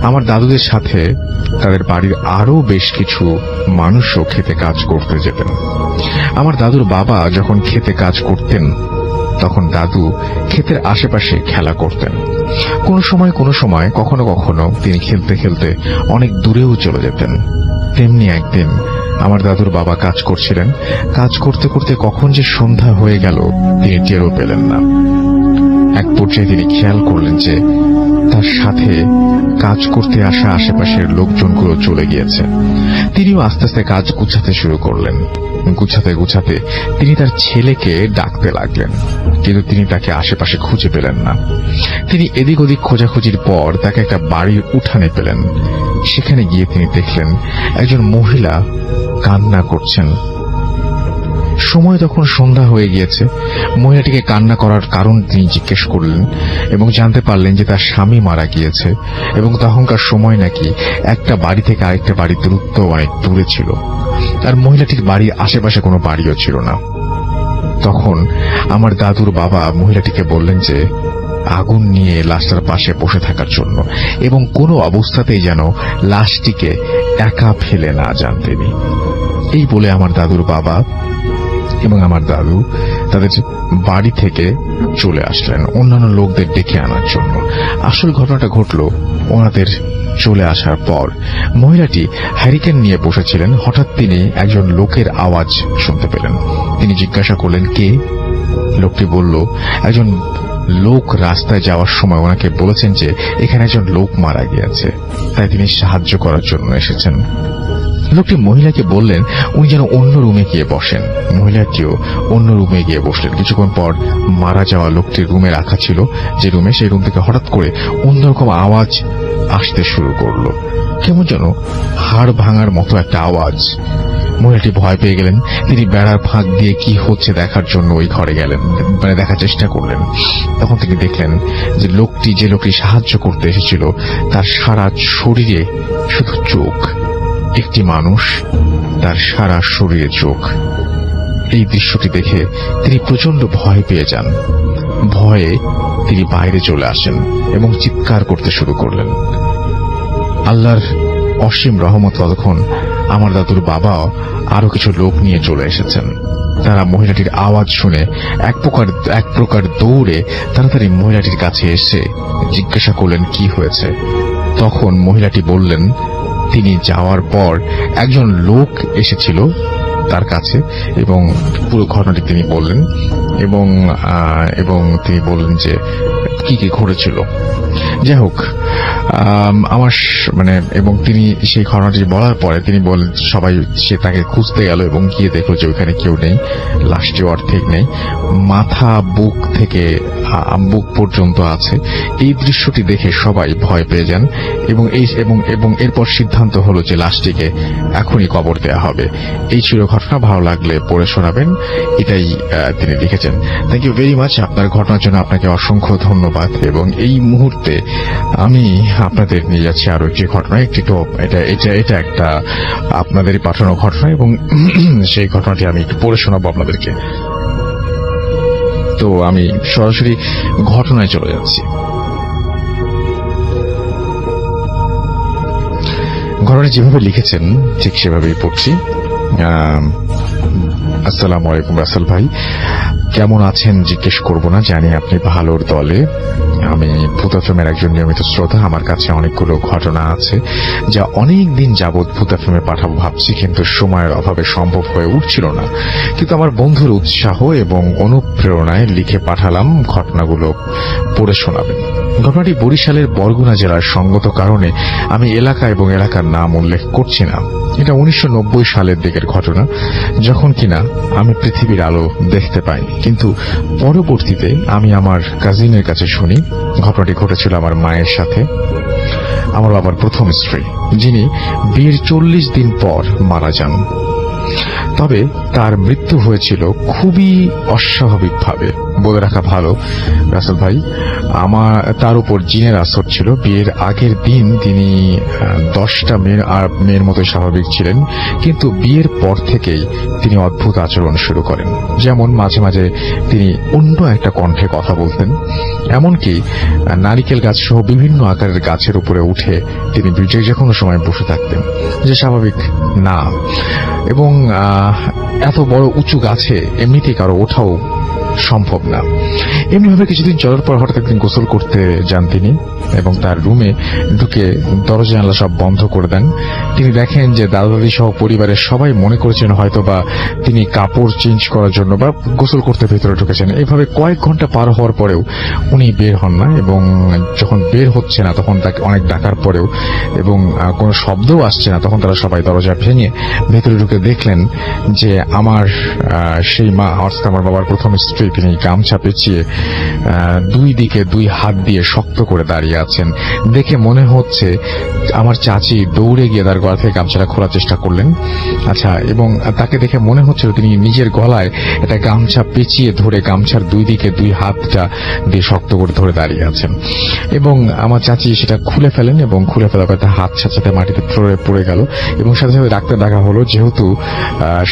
আমার দাদুদের সাথে তাদের বাড়ির আরো বেশ কিছু মানুষও খেতে কাজ করতে যেতেন। আমার দাদুর বাবা যখন খেতে কাজ করতেন তখন দাদু ক্ষেতের আশেপাশে খেলা করতেন। কোনো সময় কখনো কখনো তিনি খেলতে খেলতে অনেক দূরেও চলে যেতেন। তেমনি একদিন আমার দাদুর বাবা কাজ করছিলেন। কাজ করতে করতে কখন যে সন্ধ্যা হয়ে গেল তিনি টেরও পেলেন না। এক পর্যায়ে তিনি খেয়াল করলেন যে তার সাথে কাজ করতে আসা আশেপাশের লোকজনগুলো চলে গিয়েছে। তিনিও আস্তে আস্তে কাজ গুছাতে শুরু করলেন। গুছাতে গুছাতে তিনি তার ছেলেকে ডাকতে লাগলেন, কিন্তু তিনি তাকে আশেপাশে খুঁজে পেলেন না। তিনি এদিক ওদিক খোঁজাখুঁজির পর তাকে একটা বাড়ির উঠানে পেলেন। সেখানে গিয়ে তিনি দেখলেন একজন মহিলা কান্না করছেন। সময় তখন সন্ধ্যা হয়ে গিয়েছে। মহিলাটিকে কান্না করার কারণ তিনি জিজ্ঞেস করলেন এবং জানতে পারলেন যে তার স্বামী মারা গিয়েছে, এবং তখনকার সময় নাকি একটা বাড়ি থেকে আরেকটা বাড়ির দূরত্ব অনেক দূরে ছিল, আর মহিলাটির বাড়ির আশেপাশে কোনো বাড়িও ছিল না। তখন আমার দাদুর বাবা মহিলাটিকে বললেন যে আগুন নিয়ে লাশটার পাশে বসে থাকার জন্য, এবং কোনো অবস্থাতেই যেন লাশটিকে একা ফেলে না যান তিনি। এই বলে আমার দাদুর বাবা এবং আমার দাদু তাদের বাড়ি থেকে চলে আসলেন অন্যান্য লোকদের ডেকে আনার জন্য। আসল ঘটনাটা ঘটল ওনাদের চলে আসার পর। মহিলাটি হ্যারিকেন নিয়ে বসেছিলেন। হঠাৎ তিনি একজন লোকের আওয়াজ শুনতে পেলেন। তিনি জিজ্ঞাসা করলেন কে। লোকটি বলল একজন লোক রাস্তায় যাওয়ার সময় ওনাকে বলেছেন যে এখানে একজন লোক মারা গিয়েছে, তাই তিনি সাহায্য করার জন্য এসেছেন। লোকটি মহিলাকে বললেন উনি যেন অন্য রুমে গিয়ে বসেন। মহিলাটিও অন্য রুমে গিয়ে বসলেন। কিছুক্ষণ পর মারা যাওয়া লোকটির রুমে রাখা ছিল যে রুমে, সেই রুম থেকে হঠাৎ করে অন্যরকম আওয়াজ আসতে শুরু করলো। কেমন যেন হাড় ভাঙার মতো একটা আওয়াজ। মহিলাটি ভয় পেয়ে গেলেন। তিনি বেড়ার ফাঁক দিয়ে কি হচ্ছে দেখার জন্য ওই ঘরে গেলেন, দেখার চেষ্টা করলেন। তখন তিনি দেখলেন যে লোকটি সাহায্য করতে এসেছিল তার সারা শরীরে শুধু চোখ। একটি মানুষ, তার সারা শরীরে চোখ। এই দৃশ্যটি দেখে তিনি প্রচন্ড ভয় পেয়ে যান। ভয়ে তিনি বাইরে চলে আসেন এবং চিৎকার করতে শুরু করলেন। আল্লাহর অসীম রহমত, ততক্ষণ আমার দাদুর বাবাও আরো কিছু লোক নিয়ে চলে এসেছেন। তারা মহিলাটির আওয়াজ শুনে এক প্রকার দৌড়ে তাড়াতাড়ি মহিলাটির কাছে এসে জিজ্ঞাসা করলেন কি হয়েছে। তখন মহিলাটি বললেন তিনি যাওয়ার পর একজন লোক এসেছিল তার কাছে এবং পুরো ঘটনাটি তিনি বললেন, এবং তিনি বললেন যে কি কি ঘটেছিল। যাই হোক, এবং তিনি সেই ঘটনাটি বলার পরে তিনি বলেন সবাই সে তাকে খুঁজতে গেল এবং গিয়ে দেখলো যে ওইখানে কেউ নেই, লাশটিও অর্ধেক নেই, মাথা বুক পর্যন্ত আছে। এই দৃশ্যটি দেখে সবাই ভয় পেয়ে যান এবং এরপর সিদ্ধান্ত হলো যে লাশটিকে এখনই কবর দেয়া হবে। এই ছিল ঘটনা, ভালো লাগলে পড়ে শোনাবেন, এটাই তিনি লিখেছেন। Thank you very much. আপনার ঘটনার জন্য আপনাকে অসংখ্য ধন্যবাদ। এবং এই মুহূর্তে আমি আপনাদের নিয়ে যাচ্ছি আরো একটি ঘটনা। এটা একটা আপনাদেরই পাঠানো ঘটনা, এবং সেই ঘটনাটি আমি একটু পড়ে শোনাবো আপনাদেরকে। তো আমি সরাসরি ঘটনায় চলে যাচ্ছি। ঘটনা যেভাবে লিখেছেন ঠিক সেভাবেই পড়ছি। আসসালামু আলাইকুম রাসেল ভাই, কেমন আছেন জিজ্ঞেস করব না, জানি আপনি ভালোর দলে। আমি ভূত এফএমের একজন নিয়মিত শ্রোতা। আমার কাছে অনেকগুলো ঘটনা আছে যা অনেক দিন যাবৎ ভূত এফএমে পাঠাবো ভাবছি, কিন্তু সময়ের অভাবে সম্ভব হয়ে উঠছিল না। কিন্তু আমার বন্ধুর উৎসাহ এবং অনুপ্রেরণায় লিখে পাঠালাম, ঘটনাগুলো পড়ে শোনাবেন। ঘটনাটি বরিশালের বরগুনা জেলার সঙ্গত কারণে আমি এলাকা এবং এলাকার নাম উল্লেখ করছি না। এটা 1990 সালের দিকের ঘটনা, যখন কিনা আমি পৃথিবীর আলো দেখতে পাইনি। কিন্তু পরবর্তীতে আমি আমার কাজিনের কাছে শুনি ঘটনাটি ঘটেছিল আমার মায়ের সাথে, আমার বাবার প্রথম স্ত্রী, যিনি বিয়ের 40 দিন পর মারা যান। তবে তার মৃত্যু হয়েছিল খুবই অস্বাভাবিকভাবে। বলে রাখা ভালো রাসেল ভাই, তার উপর জিনের আসর ছিল। বিয়ের আগের দিন তিনি 10টা মেয়ের মতো স্বাভাবিক ছিলেন, কিন্তু বিয়ের পর থেকেই তিনি অদ্ভুত আচরণ শুরু করেন। যেমন মাঝে মাঝে তিনি অন্য একটা কণ্ঠে কথা বলতেন, এমনকি নারিকেল গাছ সহ বিভিন্ন আকারের গাছের উপরে উঠে তিনি যে কোনো সময় বসে থাকতেন, যে স্বাভাবিক না। এবং এত বড় উঁচু গাছে এমনিতেই কারো ওঠাও সম্ভব না। এমনিভাবে কিছুদিন চলার পর হঠাৎ একদিন গোসল করতে যান তিনি, এবং তার রুমে ঢুকে দরজা জানালা সব বন্ধ করে দেন। তিনি দেখেন যে দাদা দাদি সহ পরিবারের সবাই মনে করেছেন হয়তো বা তিনি কাপড় চেঞ্জ করার জন্য বা গোসল করতে ভেতরে ঢুকেছেন। এইভাবে কয়েক ঘন্টা পার হওয়ার পরেও উনি বের হন না, এবং যখন বের হচ্ছে না তখন তাকে অনেক ডাকার পরেও এবং কোনো শব্দও আসছে না, তখন তারা সবাই দরজা ভেঙে ভেতরে ঢুকে দেখলেন যে আমার সেই মা, অর্থাৎ আমার বাবার প্রথম স্ত্রী, তিনি গামছা পেঁচিয়ে দুই দিকে দুই হাত দিয়ে শক্ত করে দাঁড়িয়ে আছেন। দেখে মনে হচ্ছে আমার চাচি দৌড়ে গিয়ে তার গলা থেকে গামছাটা খোলার চেষ্টা করলেন। আচ্ছা, এবং তাকে দেখে মনে হচ্ছিল তিনি নিজের গলায় একটা গামছা পেঁচিয়ে ধরে গামছার দুই দিকে দুই হাতটা দিয়ে শক্ত করে ধরে দাঁড়িয়ে আছেন। এবং আমার চাচি সেটা খুলে ফেলেন, এবং খুলে ফেলার পর তার হাত সাথে মাটিতে পড়ে গেল, এবং সাথে সাথে ডাক্তার ডাকা হলো। যেহেতু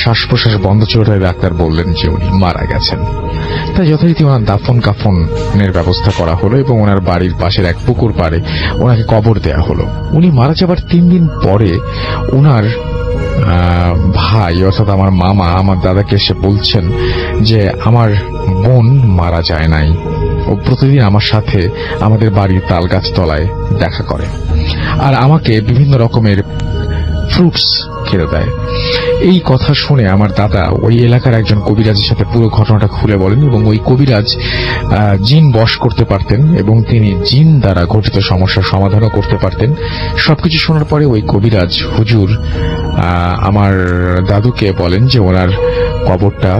শ্বাস প্রশ্বাস বন্ধ ছিল, তাই ডাক্তার বললেন যে উনি মারা গেছেন। তাই যথারীতি ওনার দাফন কাফনের ব্যবস্থা করা হলো, এবং ওনার বাড়ির পাশের এক পুকুর পাড়ে ওনাকে কবর দেয়া হলো। উনি মারা যাবার 3 দিন পরে ওনার ভাই, অর্থাৎ আমার মামা, আমার দাদাকে এসে বলছেন যে আমার বোন মারা যায় নাই, ও প্রতিদিন আমার সাথে আমাদের বাড়ির তাল গাছ তলায় দেখা করে, আর আমাকে বিভিন্ন রকমের ফ্রুটস খেতে দেয়। এই কথা শুনে আমার দাদা ওই এলাকার একজন কবিরাজের সাথে পুরো ঘটনাটা খুলে বলেন, এবং ওই কবিরাজ জিন বশ করতে পারতেন, এবং তিনি জিন দ্বারা ঘটিত সমস্যার সমাধানও করতে পারতেন। সবকিছু শোনার পরে ওই কবিরাজ হুজুর আমার দাদুকে বলেন যে ওনার কবরটা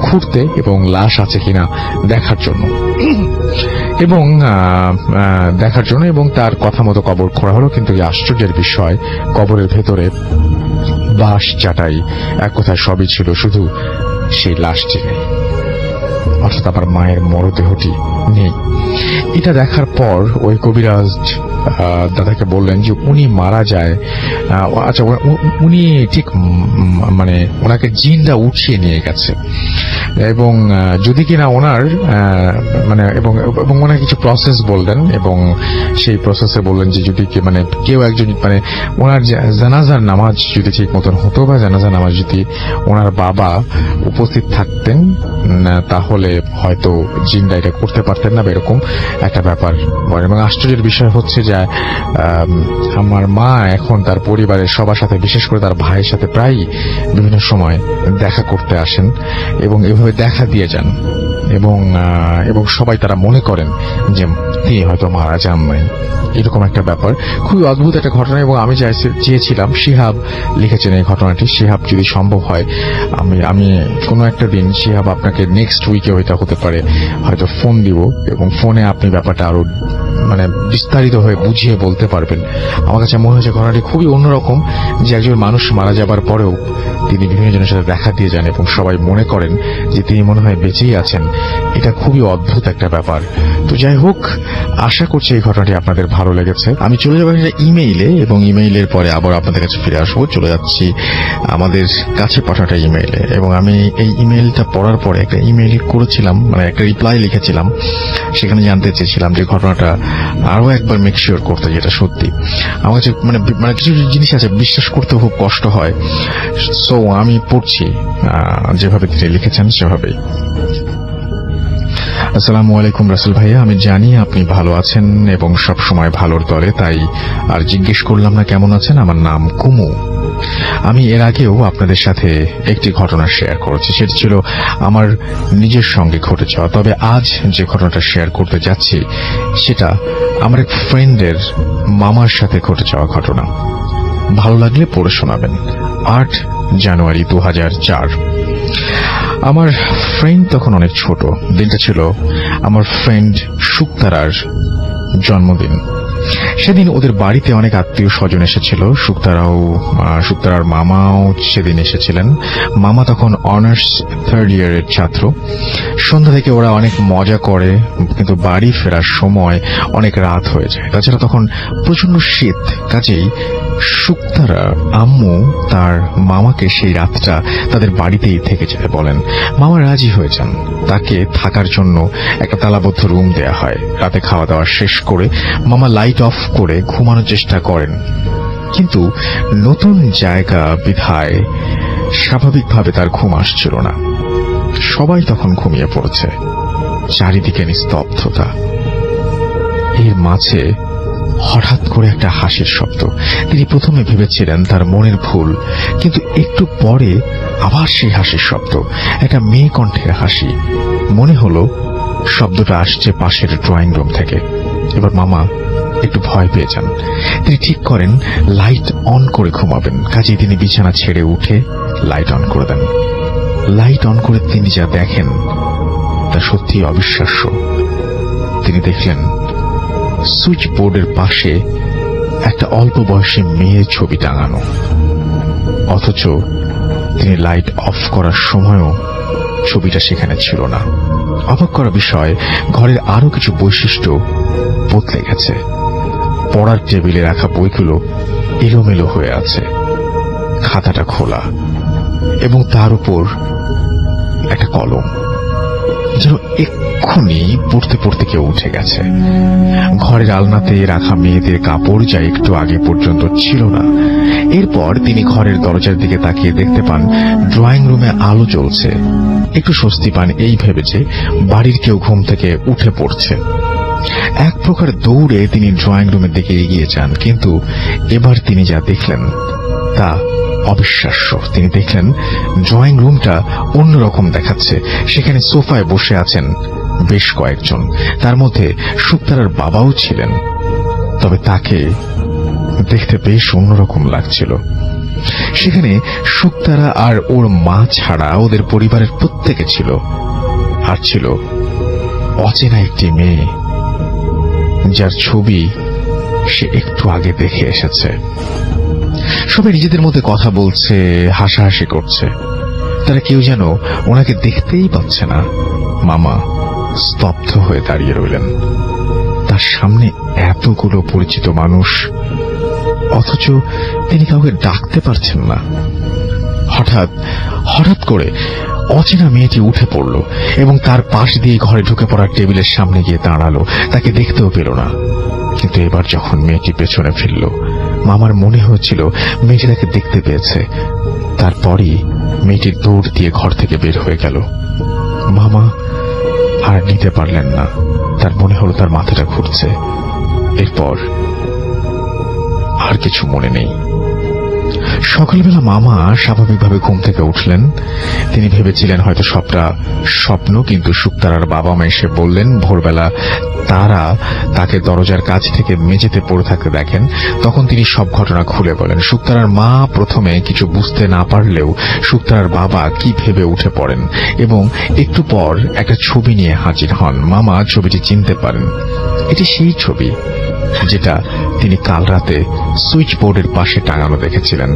খুঁড়তে এবং লাশ আছে কিনা দেখার জন্য, এবং তার কথা মতো কবর খোঁড়া হলো। কিন্তু এই আশ্চর্যের বিষয়, কবরের ভেতরে বাঁশ চাটাই এক কথায় সবই ছিল, শুধু সেই লাশটি নেই, অর্থাৎ আমার মায়ের মরদেহটি নেই। এটা দেখার পর ওই কবিরাজ দাদাকে বললেন যে উনি মারা যায়, আচ্ছা উনি ঠিক মানে ওনাকে জিনরা উঠিয়ে নিয়ে গেছে, এবং যদি কিনা ওনার মানে এবং ওনাকে কিছু প্রসেস বললেন, এবং সেই প্রসেসে বললেন যে যদি মানে কেউ একজন মানে ওনার জানাজার নামাজ যদি ঠিক মতন হতো, বা জানাজার নামাজ যদি ওনার বাবা উপস্থিত থাকতেন, তাহলে হয়তো জিনরা এটা করতে পারতেন না, এরকম একটা ব্যাপার বলেন। এবং আশ্চর্যের বিষয় হচ্ছে যে আমার মা এখন তার পরিবারের সবার সাথে, বিশেষ করে তার ভাইয়ের সাথে প্রায় বিভিন্ন সময় দেখা করতে আসেন, এবং এভাবে দেখা দিয়ে যান, এবং সবাই তারা মনে করেন যে তিনি হয়তো মারা যান নাই। এরকম একটা ব্যাপার, খুবই অদ্ভুত একটা ঘটনা। এবং আমি চেয়েছিলাম, শিহাব লিখেছেন এই ঘটনাটি, শিহাব যদি সম্ভব হয় আমি কোনো একটা দিন শিহাব আপনাকে নেক্সট উইকে হতে পারে হয়তো ফোন দিব, এবং ফোনে আপনি ব্যাপারটা আরো মানে বিস্তারিত হয়ে বুঝিয়ে বলতে পারবেন। আমার কাছে মনে হয়েছে ঘটনাটি খুবই অন্যরকম, যে একজন মানুষ মারা যাবার পরেও তিনি বিভিন্ন জনের সাথে দেখা দিয়ে যান এবং সবাই মনে করেন যে তিনি মনে হয় বেঁচেই আছেন। এটা খুবই অদ্ভুত একটা ব্যাপার। তো যাই হোক, আশা করছি এই ঘটনাটি আপনাদের ভালো লেগেছে। আমি চলে যাবো একটা ইমেইলে, এবং ইমেইলের পরে আবার আপনাদের কাছে ফিরে আসবো। চলে যাচ্ছি আমাদের কাছে পাঠাটা ইমেইলে, এবং আমি এই ইমেইলটা পড়ার পরে একটা ইমেইল করেছিলাম, মানে একটা রিপ্লাই লিখেছিলাম। সেখানে জানতে চেয়েছিলাম যে ঘটনাটা আরো একবার মেক শিওর করতে, যেটা সত্যি। আমার কাছে মানে কিছু জিনিস আছে বিশ্বাস করতে খুব কষ্ট হয়। সো আমি পড়ছি যেভাবে তিনি লিখেছেন সেভাবেই। আসসালামু আলাইকুম রাসেল ভাইয়া, আমি জানি আপনি ভালো আছেন এবং সব সময় ভালোর দলে, তাই আর জিজ্ঞেস করলাম না কেমন আছেন। আমার নাম কুমু। আমি এর আগেও আপনাদের সাথে একটি ঘটনা শেয়ার করেছি, সেটি ছিল আমার নিজের সঙ্গে ঘটে যাওয়া। তবে আজ যে ঘটনাটা শেয়ার করতে যাচ্ছি সেটা আমার এক ফ্রেন্ডের মামার সাথে ঘটে যাওয়া ঘটনা। ভালো লাগলে পড়ে শোনাবেন। 8 জানুয়ারি 2004। আমার ফ্রেন্ড তখন অনেক ছোট। দিনটা ছিল আমার ফ্রেন্ড শুক্তারার জন্মদিন। সেদিন ওদের বাড়িতে অনেক আত্মীয় স্বজন এসেছিল। শুক্তারার মামাও সেদিন এসেছিলেন। মামা তখন অনার্স 3rd ইয়ারের ছাত্র। সন্ধ্যা থেকে ওরা অনেক মজা করে, কিন্তু বাড়ি ফেরার সময় অনেক রাত হয়ে যায়। তাছাড়া তখন প্রচন্ড শীত, কাজেই শুক্তারা আম্মু তার মামাকে সেই রাতটা তাদের বাড়িতেই থেকে যেতে বলেন। মামা রাজি হয়ে যান। তাকে থাকার জন্য একটা তালাবদ্ধ রুম দেয়া হয়। রাতে খাওয়া দাওয়া শেষ করে মামা লাইট অফ করে ঘুমানোর চেষ্টা করেন, কিন্তু নতুন জায়গা বিধায় স্বাভাবিকভাবে তার ঘুম আসছিল না। সবাই তখন ঘুমিয়ে পড়েছে। চারিদিকে নিস্তব্ধতা। এর মাঝে হঠাৎ করে একটা হাসির শব্দ। তিনি প্রথমে ভেবেছিলেন তার মনের ভুল, কিন্তু একটু পরে আবার সেই হাসির শব্দ, একটা মেয়ে কণ্ঠের হাসি। মনে হলো শব্দটা আসছে পাশের ড্রয়িং রুম থেকে। এবার মামা একটু ভয় পেয়ে যান। তিনি ঠিক করেন লাইট অন করে ঘুমাবেন। কাজেই তিনি বিছানা ছেড়ে উঠে লাইট অন করে দেন। লাইট অন করে তিনি যা দেখেন তা সত্যি অবিশ্বাস্য। তিনি দেখলেন সুইচ বোর্ডের পাশে একটা অল্প বয়সী মেয়ের ছবি টাঙানো, অথচ তিনি লাইট অফ করার সময়ও ছবিটা সেখানে ছিল না। অবাক করা বিষয়, ঘরের আরো কিছু বৈশিষ্ট্য বদলে গেছে। পড়ার টেবিলে রাখা বইগুলো এলোমেলো হয়ে আছে, খাতাটা খোলা, এবং তার উপর একটা কলম, যেন এক্ষুনি পড়তে পড়তে কেউ উঠে গেছে। ঘরের আলনাতে রাখা মেয়েদের কাপড় যা একটু আগে পর্যন্ত ছিল না। এরপর তিনি ঘরের দরজার দিকে তাকিয়ে দেখতে পান ড্রয়িং রুমে আলো জ্বলছে। একটু স্বস্তি পান এই ভেবে যে বাড়ির কেউ ঘুম থেকে উঠে পড়ছে। এক প্রকার দৌড়ে তিনি ড্রয়িং রুমের দিকে এগিয়ে যান, কিন্তু এবার তিনি যা দেখলেন তা অবিশ্বাস্য। তিনি দেখলেন ড্রয়িং রুমটা অন্যরকম দেখাচ্ছে। সেখানে সোফায় বসে আছেন বেশ কয়েকজন, তার মধ্যে শুক্তারার বাবাও ছিলেন। তবে তাকে দেখতে বেশ অন্যরকম লাগছিল। সেখানে শুক্তারা আর ওর মা ছাড়া ওদের পরিবারের প্রত্যেকে ছিল, আর ছিল অচেনা একটি মেয়ে যার ছবি সে একটু আগে দেখে এসেছে। সবাই নিজেদের মধ্যে কথা বলছে, হাসাহাসি করছে। তারা কেউ যেন ওনাকে দেখতেই পাচ্ছে না। মামা স্তব্ধ হয়ে দাঁড়িয়ে রইলেন। তার সামনে এতগুলো পরিচিত মানুষ, অথচ তিনি কাউকে ডাকতে পারছেন না। হঠাৎ করে অচেনা মেয়েটি উঠে পড়ল এবং তার পাশ দিয়ে ঘরে ঢুকে পড়ার টেবিলের সামনে গিয়ে দাঁড়ালো। তাকে দেখতেও পেল না। কিন্তু এবার যখন মেয়েটি পেছনে ফিরল, মামার মনে হয়েছিল মেয়েটি তাকে দেখতে পেয়েছে। তারপরই মেয়েটি দৌড় দিয়ে ঘর থেকে বের হয়ে গেল। মামা আর নিতে পারলেন না। তার মনে হলো তার মাথাটা ঘুরছে। এরপর আর কিছু মনে নেই। সকালবেলা মামা স্বাভাবিকভাবে ঘুম থেকে উঠলেন। তিনি ভেবেছিলেন হয়তো সবটা স্বপ্ন, কিন্তু শুক্তারার বাবা মা এসে বললেন ভোরবেলা তারা তাকে দরজার কাছ থেকে মেঝেতে পড়ে থাকতে দেখেন। তখন তিনি সব ঘটনা খুলে বলেন। শুক্তারার মা প্রথমে কিছু বুঝতে না পারলেও শুক্তারার বাবা কি ভেবে উঠে পড়েন এবং একটু পর একটা ছবি নিয়ে হাজির হন। মামা ছবিটি চিনতে পারেন। এটি সেই ছবি যেটা তিনি কাল রাতে সুইচ বোর্ডের পাশে টাঙানো দেখেছিলেন।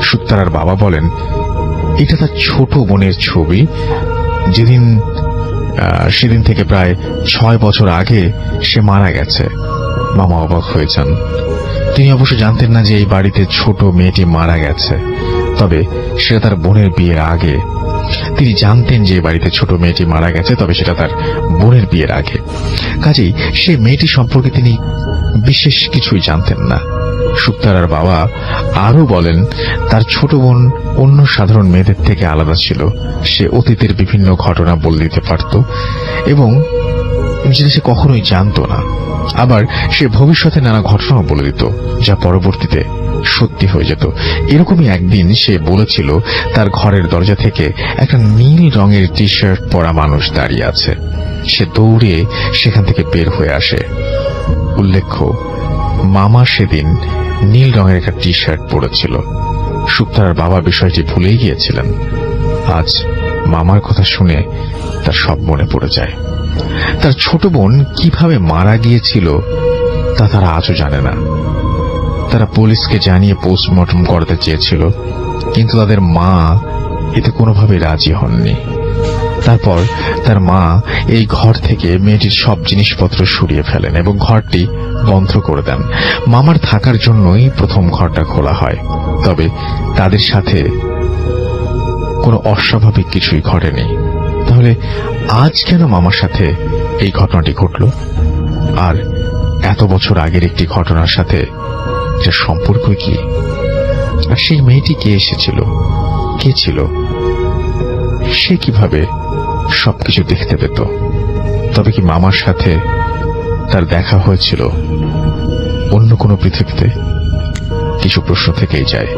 শুক্তারার বাবা বলেন এটা তার ছোট বোনের ছবি, সেদিন থেকে প্রায় 6 বছর আগে সে মারা গেছে। মামা অবাক হয়েছেন। তিনি অবশ্য জানতেন না যে এই বাড়িতে ছোট মেয়েটি মারা গেছে, তবে সেটা তার বোনের বিয়ের আগে। তিনি জানতেন যে বাড়িতে ছোট মেয়েটি মারা গেছে, তবে সেটা তার বোনের বিয়ের আগে। কাজেই সে মেয়েটি সম্পর্কে তিনি বিশেষ কিছুই জানতেন না। শুক্তারার বাবা আরো বলেন তার ছোট বোন অন্য সাধারণ মেয়েদের থেকে আলাদা ছিল। সে অতীতের বিভিন্ন ঘটনা বলে দিতে পারত এবং যেটা সে কখনোই জানত না। আবার সে ভবিষ্যতে নানা ঘটনাও বলে দিত, যা পরবর্তীতে সত্যি হয়ে যেত। এরকমই একদিন সে বলেছিল তার ঘরের দরজা থেকে একটা নীল রঙের টি শার্ট পরা মানুষ দাঁড়িয়ে আছে। সে দৌড়ে সেখান থেকে বের হয়ে আসে। উল্লেখ্য, মামা সেদিন নীল রঙের একটা টি শার্ট পরেছিল। শুক্তারার বাবা বিষয়টি ভুলেই গিয়েছিলেন। আজ মামার কথা শুনে তার সব মনে পড়ে যায়। তার ছোট বোন কিভাবে মারা গিয়েছিল তা তারা আজও জানে না। তারা পুলিশকে জানিয়ে পোস্টমর্টম করতে চেয়েছিল, কিন্তু তাদের মা এতে কোনোভাবে রাজি হননি। তারপর তার মা এই ঘর থেকে মেয়েটির সব জিনিসপত্র সরিয়ে ফেলেন এবং ঘরটি বন্ধ করে দেন। মামার থাকার জন্যই প্রথম ঘরটা খোলা হয়, তবে তাদের সাথে কোনো অস্বাভাবিক কিছুই ঘটেনি। তাহলে আজ কেন মামার সাথে এই ঘটনাটি ঘটল? আর এত বছর আগের একটি ঘটনার সাথে যে সম্পর্ক কি? আর সেই মেয়েটি কে এসেছিল, কে ছিল? সে কিভাবে সবকিছু দেখতে পেত? তবে কি মামার সাথে তার দেখা হয়েছিল অন্য কোনো পৃথিবীতে? কিছু প্রশ্ন থেকেই যায়।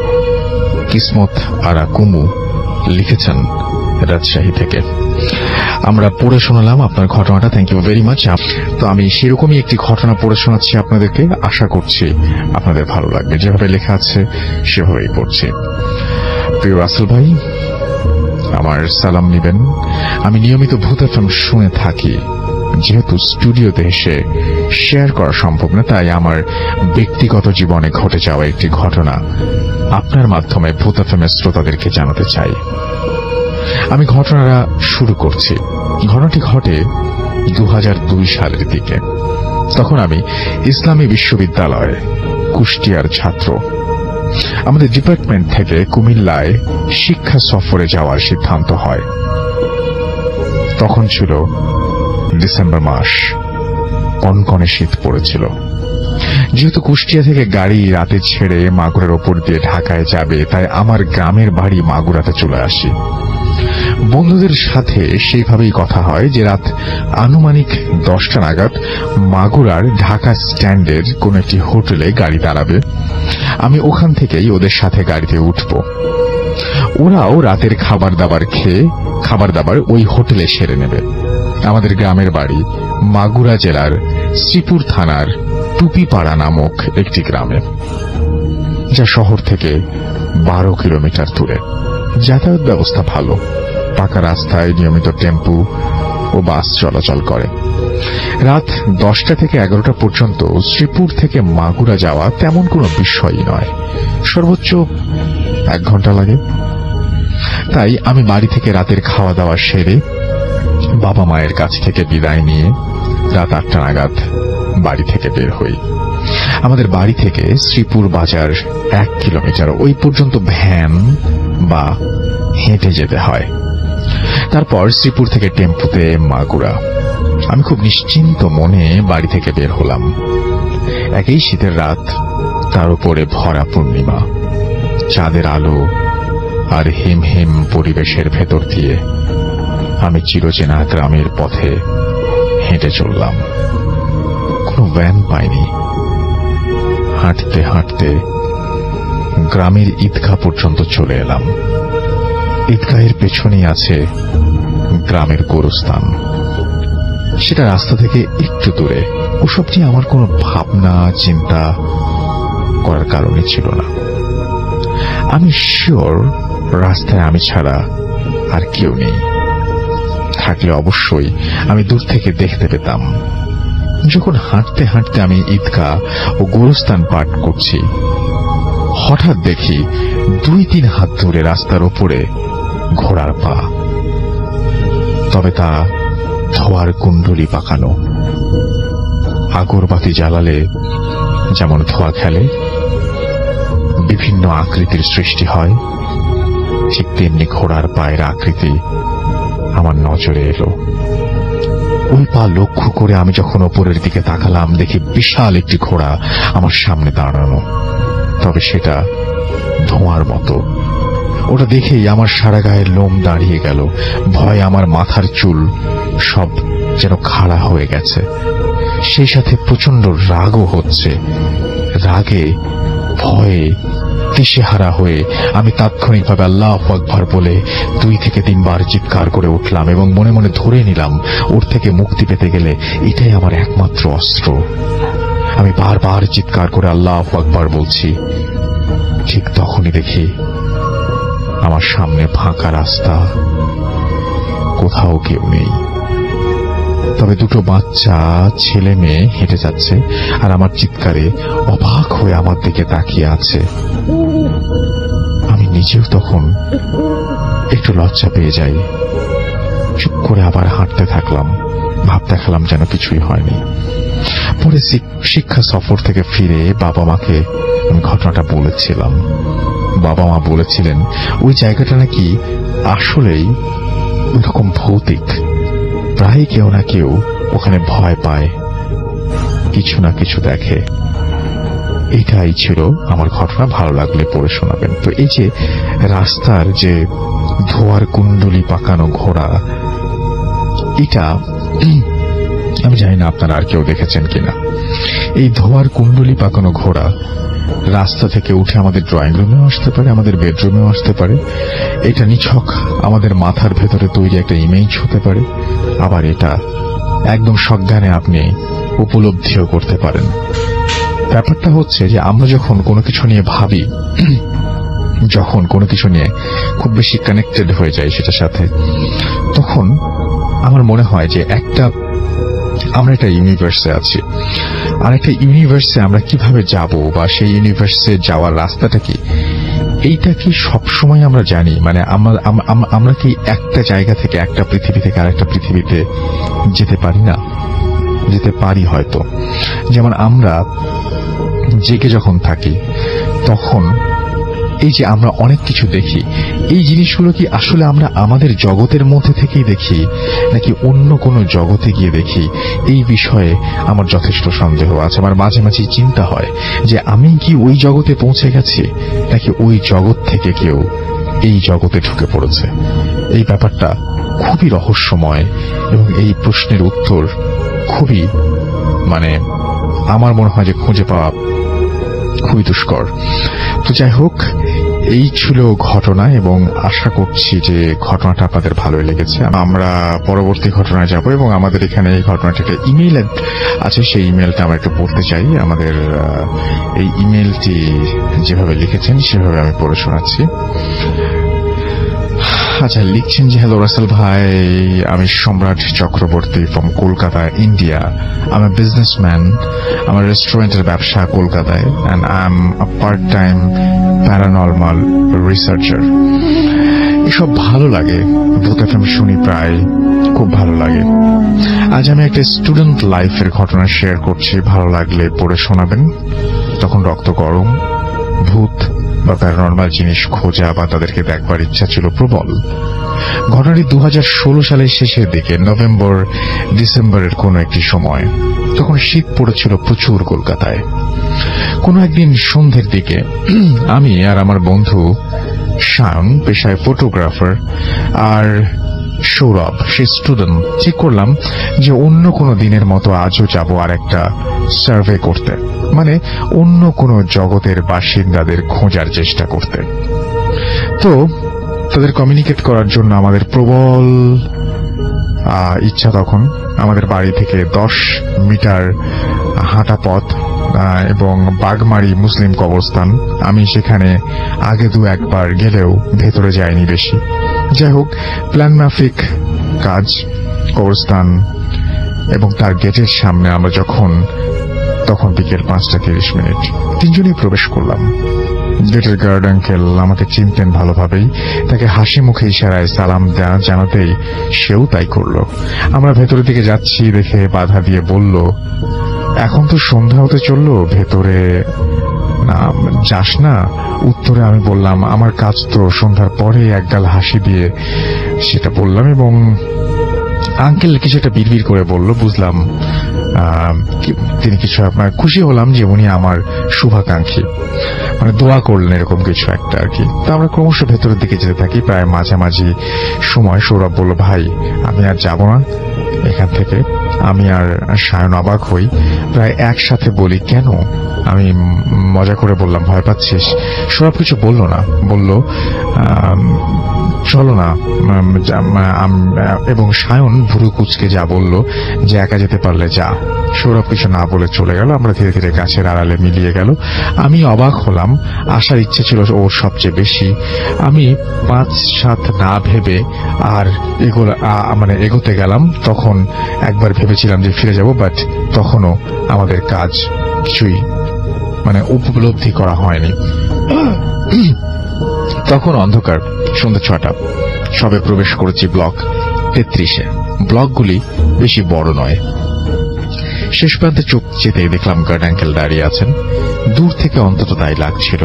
কিসমত আরা কুমু লিখেছেন রাজশাহী থেকে। আমরা পড়ে শোনালাম আপনার ঘটনাটা। Thank you very much. তো আমি সেরকমই একটি ঘটনা পড়ে শোনাচ্ছি আপনাদেরকে। আশা করছি আপনাদের ভালো লাগবে। যেভাবে লেখা আছে সেভাবেই পড়ছি। প্রিয় রাসেল ভাই, আমার সালাম নিবেন। আমি নিয়মিত ভূত এফএম শুনে থাকি। যেহেতু স্টুডিওতে এসে শেয়ার করা সম্ভব না, তাই আমার ব্যক্তিগত জীবনে ঘটে যাওয়া একটি ঘটনা আপনার মাধ্যমে ভূত এফএম এর শ্রোতাদেরকে জানাতে চাই। আমি ঘটনাটা শুরু করছি। ঘটনাটি ঘটে 2002 সালের দিকে। তখন আমি ইসলামী বিশ্ববিদ্যালয়ে কুষ্টিয়ার ছাত্র। আমাদের ডিপার্টমেন্ট থেকে কুমিল্লায় শিক্ষা সফরে যাওয়ার সিদ্ধান্ত হয়। তখন ছিল ডিসেম্বর মাস, কনকনে শীত পড়েছিল। যেহেতু কুষ্টিয়া থেকে গাড়ি রাতে ছেড়ে মাগুরার ওপর দিয়ে ঢাকায় যাবে, তাই আমার গ্রামের বাড়ি মাগুরাতে চলে আসি। বন্ধুদের সাথে সেইভাবেই কথা হয় যে রাত আনুমানিক 10টা নাগাদ মাগুরার ঢাকা স্ট্যান্ডের কোন একটি হোটেলে গাড়ি দাঁড়াবে। আমি ওখান থেকেই ওদের সাথে গাড়িতে উঠব। ওরাও রাতের খাবার দাবার ওই হোটেলে সেরে নেবে। আমাদের গ্রামের বাড়ি মাগুরা জেলার শ্রীপুর থানার টুপিপাড়া নামক একটি গ্রামে, যা শহর থেকে 12 কিলোমিটার দূরে। যাতায়াত ব্যবস্থা ভালো। পাকা রাস্তায় নিয়মিত টেম্পু ও বাস চলাচল করে। রাত 10টা থেকে 11টা পর্যন্ত শ্রীপুর থেকে মাগুরা যাওয়া তেমন কোনো বিষয়ই নয়। সর্বোচ্চ 1 ঘন্টা লাগে। তাই আমি বাড়ি থেকে রাতের খাওয়া দাওয়া সেরে বাবা মায়ের কাছ থেকে বিদায় নিয়ে রাত 8টা নাগাদ বাড়ি থেকে বের হই। আমাদের বাড়ি থেকে শ্রীপুর বাজার 1 কিলোমিটার। ওই পর্যন্ত ভ্যান বা হেঁটে যেতে হয়। তারপর শ্রীপুর থেকে টেম্পুতে মাগুরা। আমি খুব নিশ্চিন্ত মনে বাড়ি থেকে বের হলাম। একই শীতের রাত, তার উপরে ভরা পূর্ণিমা, চাঁদের আলো আর হিম হিম পরিবেশের ভেতর দিয়ে আমি চিরচেনা গ্রামের পথে হেঁটে চললাম। কোনো ভ্যান পাইনি। হাঁটতে হাঁটতে গ্রামের ঈদগাহ পর্যন্ত চলে এলাম। ঈদগাহের পেছনেই আছে গ্রামের গোরস্থান। সেটা রাস্তা থেকে একটু দূরে। ওসব নিয়ে আমার কোনো ভাবনা চিন্তা করার কারণে ছিল না। আমি শিওর রাস্তায় আমি ছাড়া আর কেউ নেই। থাকলে অবশ্যই আমি দূর থেকে দেখতে পেতাম। যখন হাঁটতে হাঁটতে আমি ঈদগাহ ও গোরস্থান পার করছি, হঠাৎ দেখি 2-3 হাত ধরে রাস্তার উপরে ঘোড়ার পা। তবে তা ধোয়ার কুণ্ডলি পাকানো। আগরবাতি জ্বালালে যেমন ধোয়া খেলে, বিভিন্ন আকৃতির সৃষ্টি হয়, ঠিক তেমনি ঘোড়ার পায়ের আকৃতি আমার নজরে এলো। ওই পা লক্ষ্য করে আমি যখন ওপরের দিকে তাকালাম, দেখি বিশাল একটি ঘোড়া আমার সামনে দাঁড়ানো। তবে সেটা ধোঁয়ার মতো। ওটা দেখেই আমার সারা গায়ের লোম দাঁড়িয়ে গেল। ভয়ে আমার মাথার চুল সব যেন খাড়া হয়ে গেছে। সেই সাথে প্রচন্ড রাগও হচ্ছে। রাগে ভয়ে দিশেহারা হয়ে আমি তাৎক্ষণিকভাবে আল্লাহু আকবার বলে 2 থেকে 3 বার চিৎকার করে উঠলাম এবং মনে মনে ধরে নিলাম ওর থেকে মুক্তি পেতে গেলে এটাই আমার একমাত্র অস্ত্র। আমি বারবার চিৎকার করে আল্লাহু আকবার বলছি। ঠিক তখনই দেখি আমার সামনে ফাঁকা রাস্তা, কোথাও কেউ নেই। তবে 2 বাচ্চা ছেলে মেয়ে হেঁটে যাচ্ছে আর আমার চিৎকারে অবাক হয়ে আমার দিকে তাকিয়ে আছে। আমি নিজেও তখন একটু লজ্জা পেয়ে যাই। চুপ করে আবার হাঁটতে থাকলাম। ভাব দেখালাম যেন কিছুই হয়নি। পরে শিক্ষা সফর থেকে ফিরে বাবা মাকে আমি ঘটনাটা বলেছিলাম। বাবা মা বলেছিলেন ওই জায়গাটা নাকি আসলেই ওইরকম ভৌতিক। প্রায় কেউ না কেউ ওখানে ভয় পায়, কিছু না কিছু দেখে। এটাই ছিল আমার ঘটনা। ভালো লাগলে পড়ে শোনাবেন। তো এই যে রাস্তার যে ধোয়ার কুণ্ডলি পাকানো ঘোড়া, এটা আমি জানি না আপনারা আর কেউ দেখেছেন কিনা। এই ধোয়ার কুণ্ডলি পাকানো ঘোড়া রাস্তা থেকে উঠে আমাদের ড্রয়িং রুমেও আসতে পারে, আমাদের বেডরুমেও আসতে পারে। এটা নিছক আমাদের মাথার ভেতরে তৈরি একটা ইমেজ হতে পারে। আবার এটা একদম সজ্ঞানে আপনি উপলব্ধিও করতে পারেন। ব্যাপারটা হচ্ছে যে আমরা যখন কোনো কিছু নিয়ে ভাবি, যখন কোনো কিছু নিয়ে খুব বেশি কানেক্টেড হয়ে যায় সেটার সাথে, তখন আমার মনে হয় যে আমরা একটা ইউনিভার্সে আছি। আর একটা ইউনিভার্সে আমরা কিভাবে যাব বা সেই ইউনিভার্সে যাওয়ার রাস্তাটা কি, এইটা কি সবসময় আমরা জানি? মানে আমরা কি একটা জায়গা থেকে, একটা পৃথিবী থেকে আরেকটা পৃথিবীতে যেতে পারি না? যেতে পারি হয়তো। যেমন আমরা জেগে যখন থাকি তখন এই যে আমরা অনেক কিছু দেখি, এই জিনিসগুলো কি আসলে আমরা আমাদের জগতের মধ্যে থেকেই দেখি নাকি অন্য কোনো জগতে গিয়ে দেখি? এই বিষয়ে আমার যথেষ্ট সন্দেহ আছে। আমার মাঝে মাঝে চিন্তা হয় যে আমি কি ওই জগতে পৌঁছে গেছি নাকি ওই জগৎ থেকে কেউ এই জগতে ঢুকে পড়েছে। এই ব্যাপারটা খুবই রহস্যময় এবং এই প্রশ্নের উত্তর খুবই আমার মনে হয় যে খুঁজে পাওয়া খুবই দুষ্কর। তো যাই হোক, এই ছিল ঘটনা এবং আশা করছি যে ঘটনাটা আপনাদের ভালোই লেগেছে। আমরা পরবর্তী ঘটনায় যাব এবং আমাদের এখানে এই ঘটনাটা একটা ইমেইল আছে, সেই ইমেইলটা আমরা একটু পড়তে চাই। আমাদের এই ইমেইলটি যেভাবে লিখেছেন সেভাবে আমি পড়ে শোনাচ্ছি। আচ্ছা, লিখছেন যে হ্যালো রাসেল ভাই, আমি সম্রাট চক্রবর্তী ফ্রম কলকাতা, ইন্ডিয়া। আমি বিজনেসম্যান। আমার রেস্টুরেন্টের ব্যবসা কলকাতায় and I am a part time paranormal researcher. এসব ভালো লাগে, ভূত এফএম শুনি প্রায়, খুব ভালো লাগে। আজ আমি একটা স্টুডেন্ট লাইফের ঘটনা শেয়ার করছি, ভালো লাগলে পড়ে শোনাবেন। তখন রক্ত গরম, ভূত বা প্যারানর্মাল জিনিস খোঁজা বা তাদেরকে দেখবার ইচ্ছা ছিল প্রবল। ঘটনাটি 2016 সালের শেষের দিকে, নভেম্বর ডিসেম্বরের কোন একটি সময়। তখন শীত পড়েছিল প্রচুর কলকাতায়। কোন একদিন সন্ধ্যের দিকে আমি আর আমার বন্ধু শায়ন, পেশায় ফটোগ্রাফার, আর সৌরভ, সে স্টুডেন্ট, ঠিক করলাম যে অন্য কোনো দিনের মতো আজও যাব আর একটা সার্ভে করতে। মানে অন্য কোনো জগতের বাসিন্দাদের খোঁজার চেষ্টা করতে। তো তাদের কমিউনিকেট করার জন্য আমাদের প্রবল ইচ্ছা। তখন আমাদের বাড়ি থেকে 10 মিটার হাঁটা পথ এবং বাগমারি মুসলিম কবরস্থান। আমি সেখানে আগে 2-1 বার গেলেও ভেতরে যাইনি বেশি। যাই হোক, প্ল্যান মাফিক কাজ কবরস্থান এবং তার গেটের সামনে আমরা তখন বিকেল 5:30। তিনজনই প্রবেশ করলাম। গেটের গার্ড আঙ্কেল আমাকে চিনতেন ভালোভাবেই। তাকে হাসি মুখে ইশারায় সালাম জানাতেই সেও তাই করল। আমরা ভেতরের দিকে যাচ্ছি দেখে বাধা দিয়ে বলল, এখন তো সন্ধ্যা হতে চললো, ভেতরে যাস না? উত্তরে আমি বললাম, আমার কাজ তো সন্ধ্যার পরে। একগাল হাসি দিয়ে সেটা বললাম এবং আঙ্কেল কিছু একটা বিড়বিড় করে বলল। বুঝলাম তিনি কিছু, আপনার খুশি হলাম যে উনি আমার শুভাকাঙ্ক্ষী, মানে দোয়া করলেন এরকম কিছু একটা আর কি। তো আমরা ক্রমশ ভেতরের দিকে যেতে থাকি। প্রায় মাঝামাঝি সময় সৌরভ বলল, ভাই আমি আর যাব না এখান থেকে। আমি আর সায়ন অবাক হই, প্রায় একসাথে বলি, কেন? আমি মজা করে বললাম, ভয় পাচ্ছিস? সৌরভ কিছু বলল না, বলল চলো না। এবং সায়ন ভুরু কুচকে যা বলল যে একা যেতে পারলে যা। সৌরভ কিছু না বলে চলে গেল। আমরা ধীরে ধীরে গাছের আড়ালে মিলিয়ে গেল। আমি অবাক হলাম, আসার ইচ্ছে ছিল ওর সবচেয়ে বেশি। আমি 5-7 না ভেবে আর এগোতে গেলাম। তখন একবার ভেবেছিলাম যে ফিরে যাব, বাট তখনও আমাদের কাজ কিছুই উপলব্ধি করা হয়নি। তখন অন্ধকার, সন্ধ্যা 6টা। সবে প্রবেশ করেছি ব্লক 33-এ। ব্লকগুলি বেশি বড় নয়। শেষ প্রান্তে চোখ যেতেই দেখলাম গার্ড আঙ্কেল দাঁড়িয়ে আছেন। দূর থেকে অন্তত তাই লাগছিল।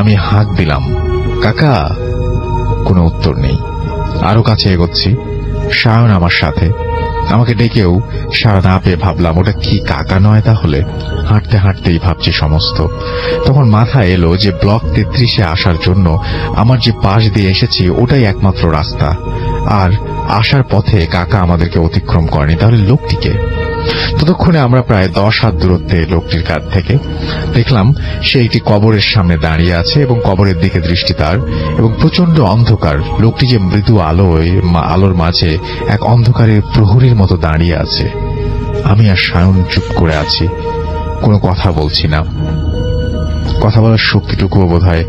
আমি হাঁক দিলাম, কাকা। কোনো উত্তর নেই। আরো কাছে এগোচ্ছি, সায়ন আমার সাথে। আমাকে ডেকেও সাড়া না পেয়ে ভাবলাম, ওটা কি কাকা নয় তাহলে? হাঁটতে হাঁটতেই ভাবছি সমস্ত। তখন মাথায় এলো যে ব্লক 33-এ আসার জন্য আমার যে পাশ দিয়ে এসেছি ওটাই একমাত্র রাস্তা। আর আসার পথে কাকা আমাদেরকে অতিক্রম করেনি, তাহলে লোকটিকে? ততক্ষণে আমরা প্রায় 10 হাত দূরত্বে লোকটির কাছ থেকে দেখলাম সে একটি কবরের সামনে দাঁড়িয়ে আছে এবং কবরের দিকে দৃষ্টি তার, এবং প্রচন্ড অন্ধকার। লোকটি যে মৃদু আলোর মাঝে এক অন্ধকারের প্রহরীর মতো দাঁড়িয়ে আছে। আমি আর সায়ন চুপ করে আছি, কোনো কথা বলছি না। কথা বলার শক্তিটুকুও বোধহয়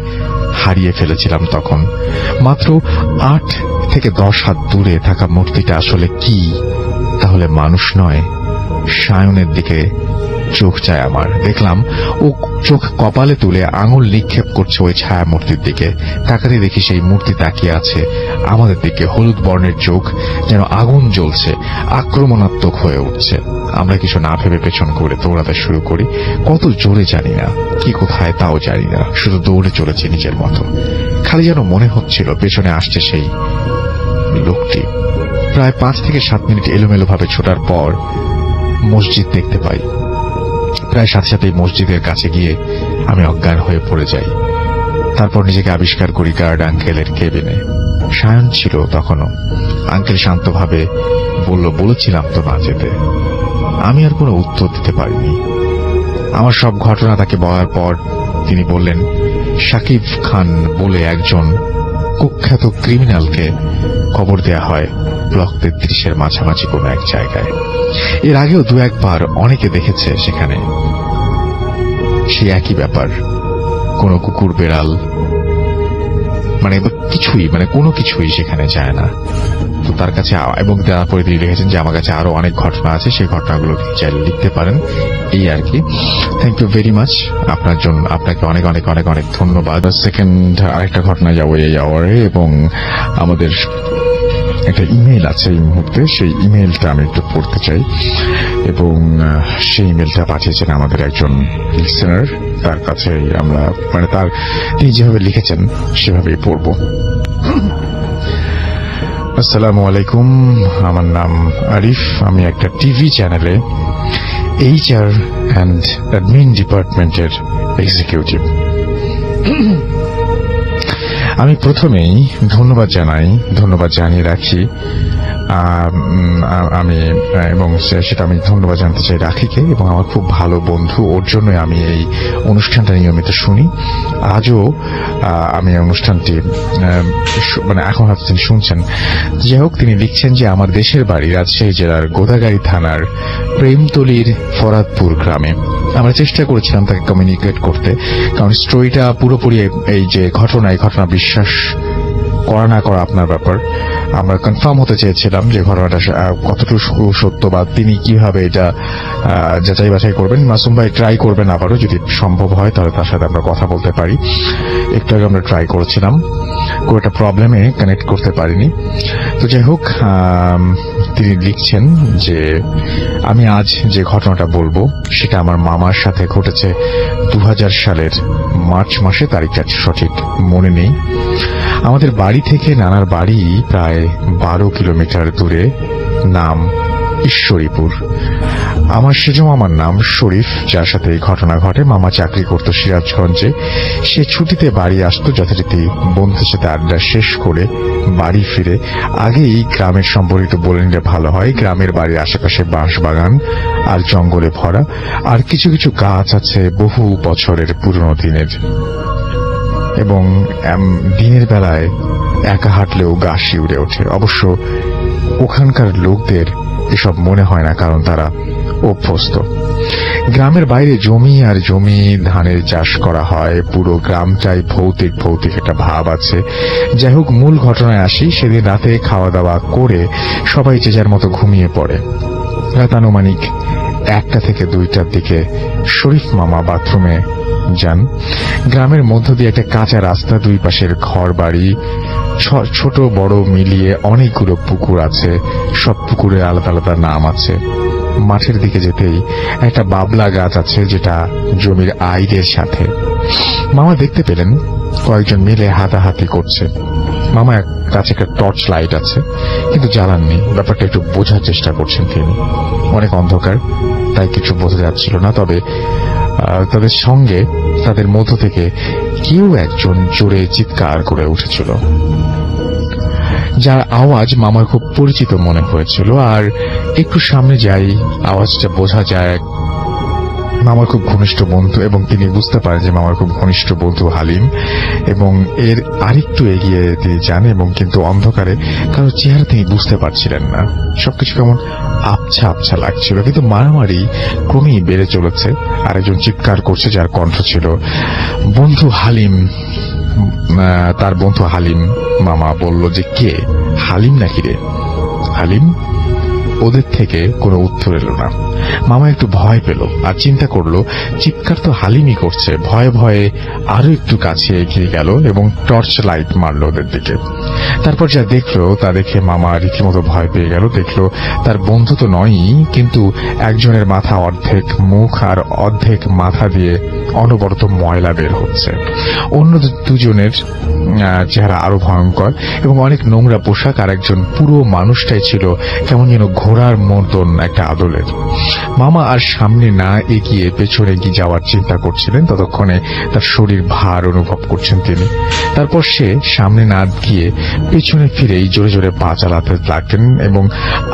হারিয়ে ফেলেছিলাম তখন। মাত্র 8 থেকে 10 হাত দূরে থাকা মূর্তিটা আসলে কি? তাহলে মানুষ নয়? সায়নের দিকে চোখ চায় আমার। দেখলাম ও চোখ কপালে তুলে আঙুল নিক্ষেপ করছে ওই ছায়া মূর্তির দিকে। তাকাতে দেখি সেই মূর্তি তাকিয়ে আছে আমাদের দিকে। হলুদ বর্ণের চোখ, যেন আগুন জ্বলছে, আক্রমণাত্মক হয়ে উঠছে। আমরা কিছু না ভেবে পেছন করে দৌড়াতে শুরু করি। কত জোরে জানি না, কি কোথায় তাও জানি না, শুধু দৌড়ে চলেছে নিজের মতো। খালি যেন মনে হচ্ছিল পেছনে আসছে সেই লোকটি। প্রায় 5 থেকে 7 মিনিট এলোমেলো ভাবে ছোটার পর মসজিদ দেখতে পাই। প্রায় সাথে সাথেই মসজিদের কাছে গিয়ে আমি অজ্ঞান হয়ে পড়ে যাই। তারপর নিজেকে আবিষ্কার করি গার্ড আঙ্কেলের কেবিনে। সায়ন ছিল তখনও। আঙ্কেল শান্তভাবে বলেছিলাম তো না যেতে। আমি আর কোনো উত্তর দিতে পারিনি। আমার সব ঘটনা তাকে বলার পর তিনি বললেন, সাকিব খান বলে একজন কুখ্যাত ক্রিমিনালকে খবর দেয়া হয় ব্লক 33-এর মাঝামাঝি কোনো এক জায়গায়। এর আগেও 2-1 বার অনেকে দেখেছে সেখানে সেই একই ব্যাপার। কোনো কুকুর বেড়াল কোনো কিছুই সেখানে যায় না। তো তার কাছে, এবং তারপরে তিনি লিখেছেন যে আমার কাছে আরো অনেক ঘটনা আছে, সেই ঘটনাগুলো চাইলে লিখতে পারেন। এই আর কি। থ্যাংক ইউ ভেরি মাচ আপনার জন্য। আপনাকে অনেক অনেক অনেক অনেক ধন্যবাদ। সেকেন্ড আরেকটা ঘটনা যাবো এই আওয়ারে, এবং আমাদের একটা ইমেল আছে এই মুহূর্তে। সেই ইমেলটা আমি একটু পড়তে চাই, এবং সেই ইমেলটা পাঠিয়েছেন আমাদের একজন লিসেনার। তার কাছে আমরা তিনি যেভাবে লিখেছেন সেভাবেই পড়ব। আসসালামু আলাইকুম, আমার নাম আরিফ। আমি একটা টিভি চ্যানেলে HR অ্যান্ড অ্যাডমিন ডিপার্টমেন্টের এক্সিকিউটিভ। আমি প্রথমেই ধন্যবাদ জানিয়ে রাখি আমি এবং সেটা আমি ধন্যবাদ জানতে চাই রাখিকে, এবং আমার খুব ভালো বন্ধু, ওর জন্যই আমি এই অনুষ্ঠানটা নিয়মিত শুনি। আজও আমি এই অনুষ্ঠানটি মানে এখন হয়তো তিনি শুনছেন। যাই হোক, তিনি লিখছেন যে আমার দেশের বাড়ি রাজশাহী জেলার গোদাগাড়ী থানার প্রেমতলীর ফরাদপুর গ্রামে। আমরা চেষ্টা করেছিলাম তাকে কমিউনিকেট করতে, কারণ স্টোরিটা পুরোপুরি এই যে ঘটনা, এই ঘটনা বিশ্বাস করা না করা আপনার ব্যাপার। আমরা কনফার্ম হতে চেয়েছিলাম যে ঘটনাটা কতটুকু সত্য বা তিনি কিভাবে এটা যাচাই বাছাই করবেন। মাসুম ভাই ট্রাই করবেন আবারও, যদি সম্ভব হয় তাহলে তার সাথে আমরা কথা বলতে পারি। একটু আগে আমরা ট্রাই করেছিলাম, কোনো একটা প্রবলেমে কানেক্ট করতে পারিনি। তো যাই হোক, তিনি লিখছেন যে আমি আজ যে ঘটনাটা বলবো সেটা আমার মামার সাথে ঘটেছে 2000 সালের মার্চ মাসে, তারিখটা সঠিক মনে নেই। আমাদের বাড়ি থেকে নানার বাড়ি প্রায় 12 কিলোমিটার দূরে, নাম ঈশ্বরীপুর। আমার সেজ মামার নাম শরীফ, যার সাথে এই ঘটনা ঘটে। মামা চাকরি করত সিরাজগঞ্জে। সে ছুটিতে বাড়ি আসতো যথারীতি বন্ধুদের সাথে আড্ডা শেষ করে বাড়ি ফিরে। আগেই গ্রামের সম্পর্কিত বলে নিলে ভালো হয়। গ্রামের বাড়ির আশেপাশে বাঁশ বাগান আর জঙ্গলে ভরা, আর কিছু কিছু গাছ আছে বহু বছরের পুরনো দিনের, এবং দিনের বেলায় একা হাঁটলেও গা শিউরে ওঠে। অবশ্য ওখানকার লোকদের এসব মনে হয় না, কারণ তারা অভ্যস্ত। গ্রামের বাইরে জমি আর জমি ধানের চাষ করা হয়। পুরো গ্রামটাই ভৌতিক ভৌতিক একটা ভাব আছে। যাই হোক, মূল ঘটনায় আসি। সেদিন রাতে খাওয়া দাওয়া করে সবাই যে যার মতো ঘুমিয়ে পড়ে। রাত আনুমানিক 1টা থেকে 2টার দিকে শরীফ মামা বাথরুমে যান। গ্রামের মধ্য দিয়ে একটা কাঁচা রাস্তা, দুই পাশের ঘর বাড়ি, ছোট বড় মিলিয়ে অনেকগুলো পুকুর আছে। সব পুকুরের আলাদা আলাদা নাম আছে। মাঠের দিকে যেতেই একটা বাবলা গাছ আছে, যেটা জমির আইলের সাথে। মামা দেখতে পেলেন কয়েকজন মিলে হাতাহাতি করছে। মামার কাছে একটা টর্চ লাইট আছে, কিন্তু জ্বালাননি। ব্যাপারটা একটু বোঝার চেষ্টা করছেন তিনি। অনেক অন্ধকার, তাই কিছু বোঝা যাচ্ছিল না। তবে তাদের সঙ্গে, তাদের মধ্য থেকে কেউ একজন জোরে চিৎকার করে উঠেছিল, যার আওয়াজ মামার খুব পরিচিত মনে হয়েছিল। আর একটু সামনে যাই, আওয়াজটা বোঝা যায় মামার খুব ঘনিষ্ঠ বন্ধু, এবং তিনি বুঝতে পারেন যে মামার খুব ঘনিষ্ঠ বন্ধু হালিম। এবং এর আরেকটু এগিয়ে তিনি যান, এবং কিন্তু অন্ধকারে কারো চেহারা তিনি বুঝতে পারছিলেন না। সবকিছু কেমন আবছা আবছা লাগছিল, কিন্তু মারামারি ক্রমেই বেড়ে চলেছে। আরেকজন চিৎকার করছে, যার কণ্ঠ ছিল বন্ধু হালিম। তার বন্ধু হালিম। মামা বলল যে কে, হালিম নাকি রে? হালিম? ওদের থেকে কোনো উত্তর এলো না। মামা একটু ভয় পেল, আর চিন্তা করলো চিৎকার তো হালিমই করছে। ভয়ে ভয়ে আরো একটু কাছে এগিয়ে গেল এবং টর্চ লাইট মারল ওদের দিকে। তারপর যা দেখলো তা দেখে মামা রীতিমতো ভয় পেয়ে গেল। দেখলো তার বন্ধু তো নয়ই, কিন্তু একজনের মাথা অর্ধেক মুখ আর অর্ধেক মাথা দিয়ে অনবরত ময়লা বের হচ্ছে। অন্য দুজনের চেহারা আরো ভয়ঙ্কর এবং অনেক নোংরা পোশাক। আর একজন পুরো মানুষটাই ছিল কেমন যেন ঘোড়ার মতন একটা আদলের। মামা আর সামনে না এগিয়ে পেছনে গিয়ে যাওয়ার চিন্তা করছিলেন। ততক্ষণে তার শরীর ভার অনুভব করছেন তিনি। তারপর সে সামনে না গিয়ে পেছনে ফিরেই জোরে জোরে পা চালাতে লাগলেন, এবং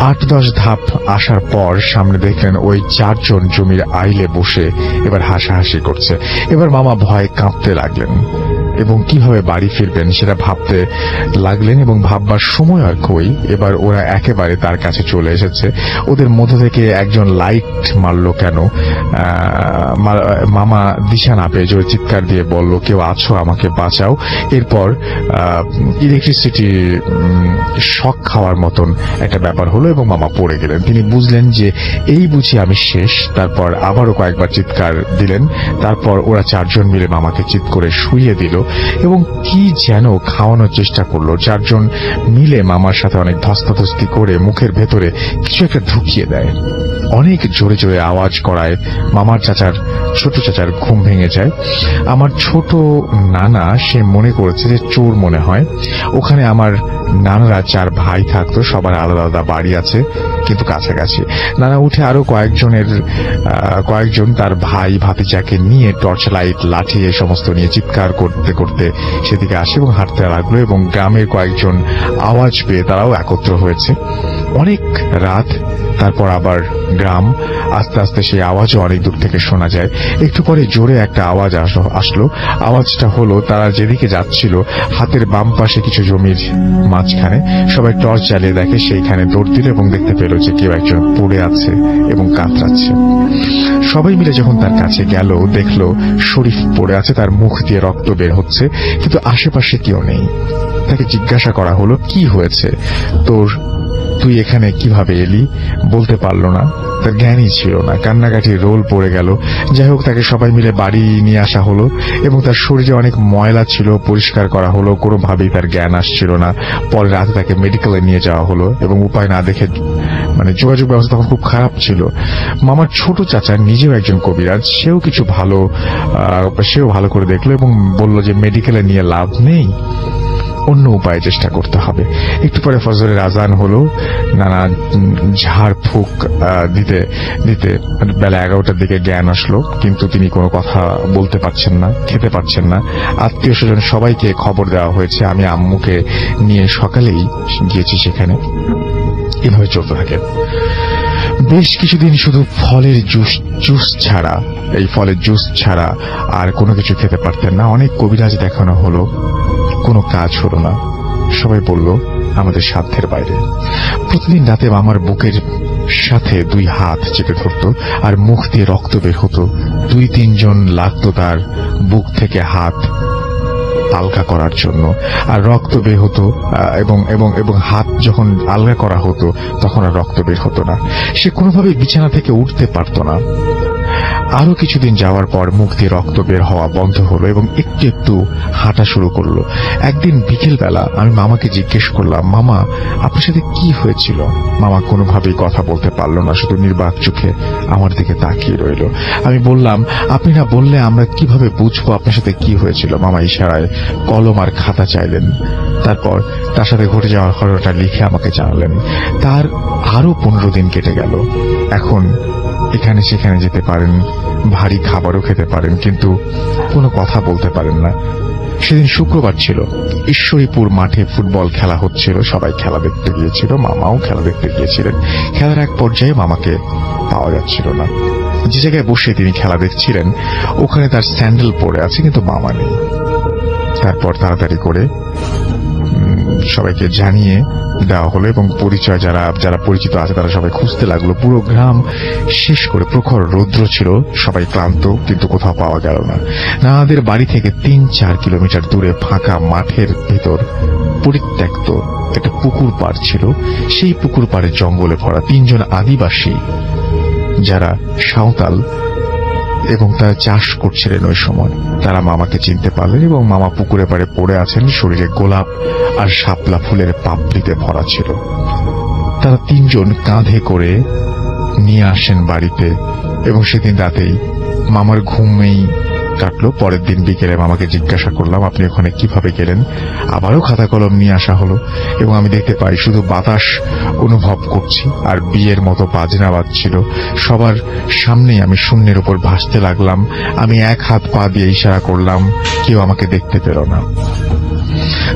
8-10 ধাপ আসার পর সামনে দেখলেন ওই 4 জন জমির আইলে বসে এবার হাসাহাসি করছে। এবার মামা ভয়ে কাঁপতে লাগলেন এবং কিভাবে বাড়ি ফিরবেন সেটা ভাবতে লাগলেন, এবং ভাববার সময় আর কই। এবার ওরা একেবারে তার কাছে চলে এসেছে। ওদের মধ্য থেকে একজন লাইট মারল কেন। মামা দিশা না পেয়ে জোরে চিৎকার দিয়ে বলল, কেউ আছো, আমাকে বাঁচাও। এরপর ইলেকট্রিসিটি শক খাওয়ার মতন একটা ব্যাপার হলো এবং মামা পড়ে গেলেন। তিনি বুঝলেন যে এই বুঝি আমি শেষ। তারপর আবারও কয়েকবার চিৎকার দিলেন। তারপর ওরা 4 জন মিলে মামাকে চিৎ করে শুইয়ে দিল এবং কি যেন খাওয়ানোর চেষ্টা করলো। 4 জন মিলে মামার সাথে অনেক ধস্তাধস্তি করে মুখের ভেতরে কিছু একটা ঢুকিয়ে দেয়। অনেক জোরে জোরে আওয়াজ করায় মামার চাচার ছোট চাচার ঘুম ভেঙে যায়। আমার ছোট নানা সে মনে করেছে যে চোর মনে হয়। ওখানে আমার নানারা 4 ভাই থাকতো, সবার আলাদা আলাদা বাড়ি আছে কিন্তু কাছাকাছি। নানা উঠে আরো কয়েকজন তার ভাই ভাতিজাকে নিয়ে টর্চ লাইট, লাঠি এই সমস্ত নিয়ে চিৎকার করতে করতে সেদিকে আসে এবং হাঁটতে লাগলো, এবং গ্রামের কয়েকজন আওয়াজ পেয়ে তারাও একত্র হয়েছে। অনেক রাত, তারপর আবার গ্রাম। আস্তে আস্তে সেই আওয়াজও অনেক দূর থেকে শোনা যায়। একটু পরে জোরে একটা আওয়াজ আসলো। আওয়াজটা হলো তারা যেদিকে যাচ্ছিল হাতের বাম পাশে কিছু জমির মাঝখানে সবাই টর্চ জ্বালিয়ে দেখে, সেইখানে দৌড় দিল এবং দেখতে পেল যে কেউ একজন পড়ে আছে এবং কাতরাচ্ছে। সবাই মিলে যখন তার কাছে গেল, দেখলো শরীফ পড়ে আছে, তার মুখ দিয়ে রক্ত বের হচ্ছে, কিন্তু আশেপাশে কেউ নেই। তাকে জিজ্ঞাসা করা হলো, কি হয়েছে তোর, তুই এখানে কিভাবে এলি? বলতে পারল না, তার জ্ঞানই ছিল না। কান্নাকাটির রোল পড়ে গেল। যাই হোক, তাকে সবাই মিলে বাড়ি নিয়ে আসা হলো এবং তার শরীরে অনেক ময়লা ছিল, পরিষ্কার করা হলো। কোনোভাবেই তার জ্ঞান আসছিল না। পরে রাতে তাকে মেডিকেলে নিয়ে যাওয়া হলো এবং উপায় না দেখে, যোগাযোগ ব্যবস্থা তখন খুব খারাপ ছিল। মামার ছোট চাচা নিজেও একজন কবিরাজ, সেও ভালো করে দেখলো এবং বলল যে মেডিকেলে নিয়ে লাভ নেই, অন্য উপায়ে চেষ্টা করতে হবে। একটু পরে ফজরের আজান হলো। নানা ঝাড় ফুঁক দিতে দিতে বেলা 11টার দিকে জ্ঞান আসলো, কিন্তু তিনি কোনো কথা বলতে পারছেন না, খেতে পারছেন না। আত্মীয় স্বজন সবাইকে খবর দেওয়া হয়েছে। আমি আম্মুকে নিয়ে সকালেই গিয়েছি সেখানে। এভাবে চলতে থাকে বেশ কিছুদিন। শুধু ফলের জুস ছাড়া আর কোনো কিছু খেতে পারতেন না। অনেক কবিরাজ দেখানো হলো, কোনো কাজ হলো না। সবাই বলল আমাদের সাধ্যের বাইরে। প্রতিদিন রাতে আমার বুকের সাথে 2 হাত চেপে ধরত আর মুখ দিয়ে রক্ত বের হতো। 2-3 জন লাগতো তার বুক থেকে হাত আলগা করার জন্য, আর রক্ত বের হতো এবং হাত যখন আলগা করা হতো তখন আর রক্ত বের হতো না। সে কোনোভাবে বিছানা থেকে উঠতে পারত না। আরো কিছুদিন যাওয়ার পর মুখ দিয়ে রক্ত বের হওয়া বন্ধ হলো এবং একটু একটু হাঁটা শুরু করলো। একদিন বিকেলবেলা আমি মামাকে জিজ্ঞেস করলাম, মামা আপনার সাথে কি হয়েছিল? মামা কোনোভাবেই কথা বলতে পারল না, শুধু নির্বাক চোখে আমার দিকে তাকিয়ে রইল। আমি বললাম, আপনি না বললে আমরা কিভাবে বুঝবো আপনার সাথে কি হয়েছিল? মামা ইশারায় কলম আর খাতা চাইলেন। তারপর তার সাথে ঘটে যাওয়ার ঘটনাটা লিখে আমাকে জানালেন। তার আরো 15 দিন কেটে গেল। এখন এখানে সেখানে যেতে পারেন, ভারী খাবারও খেতে পারেন, কিন্তু কোনো কথা বলতে পারেন না। সেদিন শুক্রবার ছিল। ঈশ্বরীপুর মাঠে ফুটবল খেলা হচ্ছিল। সবাই খেলা দেখতে গিয়েছিল, মামাও খেলা দেখতে গিয়েছিলেন। খেলার এক পর্যায়ে মামাকে পাওয়া যাচ্ছিল না। যে জায়গায় বসে তিনি খেলা দেখছিলেন ওখানে তার স্যান্ডেল পড়ে আছে, কিন্তু মামা নেই। তারপর তাড়াতাড়ি করে সবাইকে জানিয়ে দেওয়া হলো এবং পরিচয় যারা পরিচিত আছে তারা সবাই খুঁজতে লাগলো। পুরো গ্রাম শেষ করে প্রখর রৌদ্র ছিল, সবাই ক্লান্ত, কিন্তু কোথাও পাওয়া গেল না। নানাদের বাড়ি থেকে 3-4 কিলোমিটার দূরে ফাঁকা মাঠের ভেতর পরিত্যক্ত একটা পুকুর পাড় ছিল। সেই পুকুর পাড়ে জঙ্গলে ভরা 3 জন আদিবাসী যারা সাঁওতাল এবং তারা চাষ করছিলেন ওই সময়, তারা মামাকে চিনতে পারলেন এবং মামা পুকুরে পাড়ে পড়ে আছেন, শরীরে গোলাপ আর শাপলা ফুলের পাপড়িতে ভরা ছিল। তারা 3 জন কাঁধে করে নিয়ে আসেন বাড়িতে এবং সেদিন রাতেই মামার ঘুমেই কাটলো। পরের দিন বিকেলে মামাকে জিজ্ঞাসা করলাম, আপনি ওখানে কিভাবে গেলেন? আবারও খাতা কলম নিয়ে আসা হলো এবং আমি দেখতে পাই শুধু বাতাস অনুভব করছি আর বিয়ের মতো বাজনা বাজছিল। সবার সামনেই আমি শূন্যের উপর ভাসতে লাগলাম। আমি 1 হাত পা দিয়ে ইশারা করলাম, কেউ আমাকে দেখতে পেল না।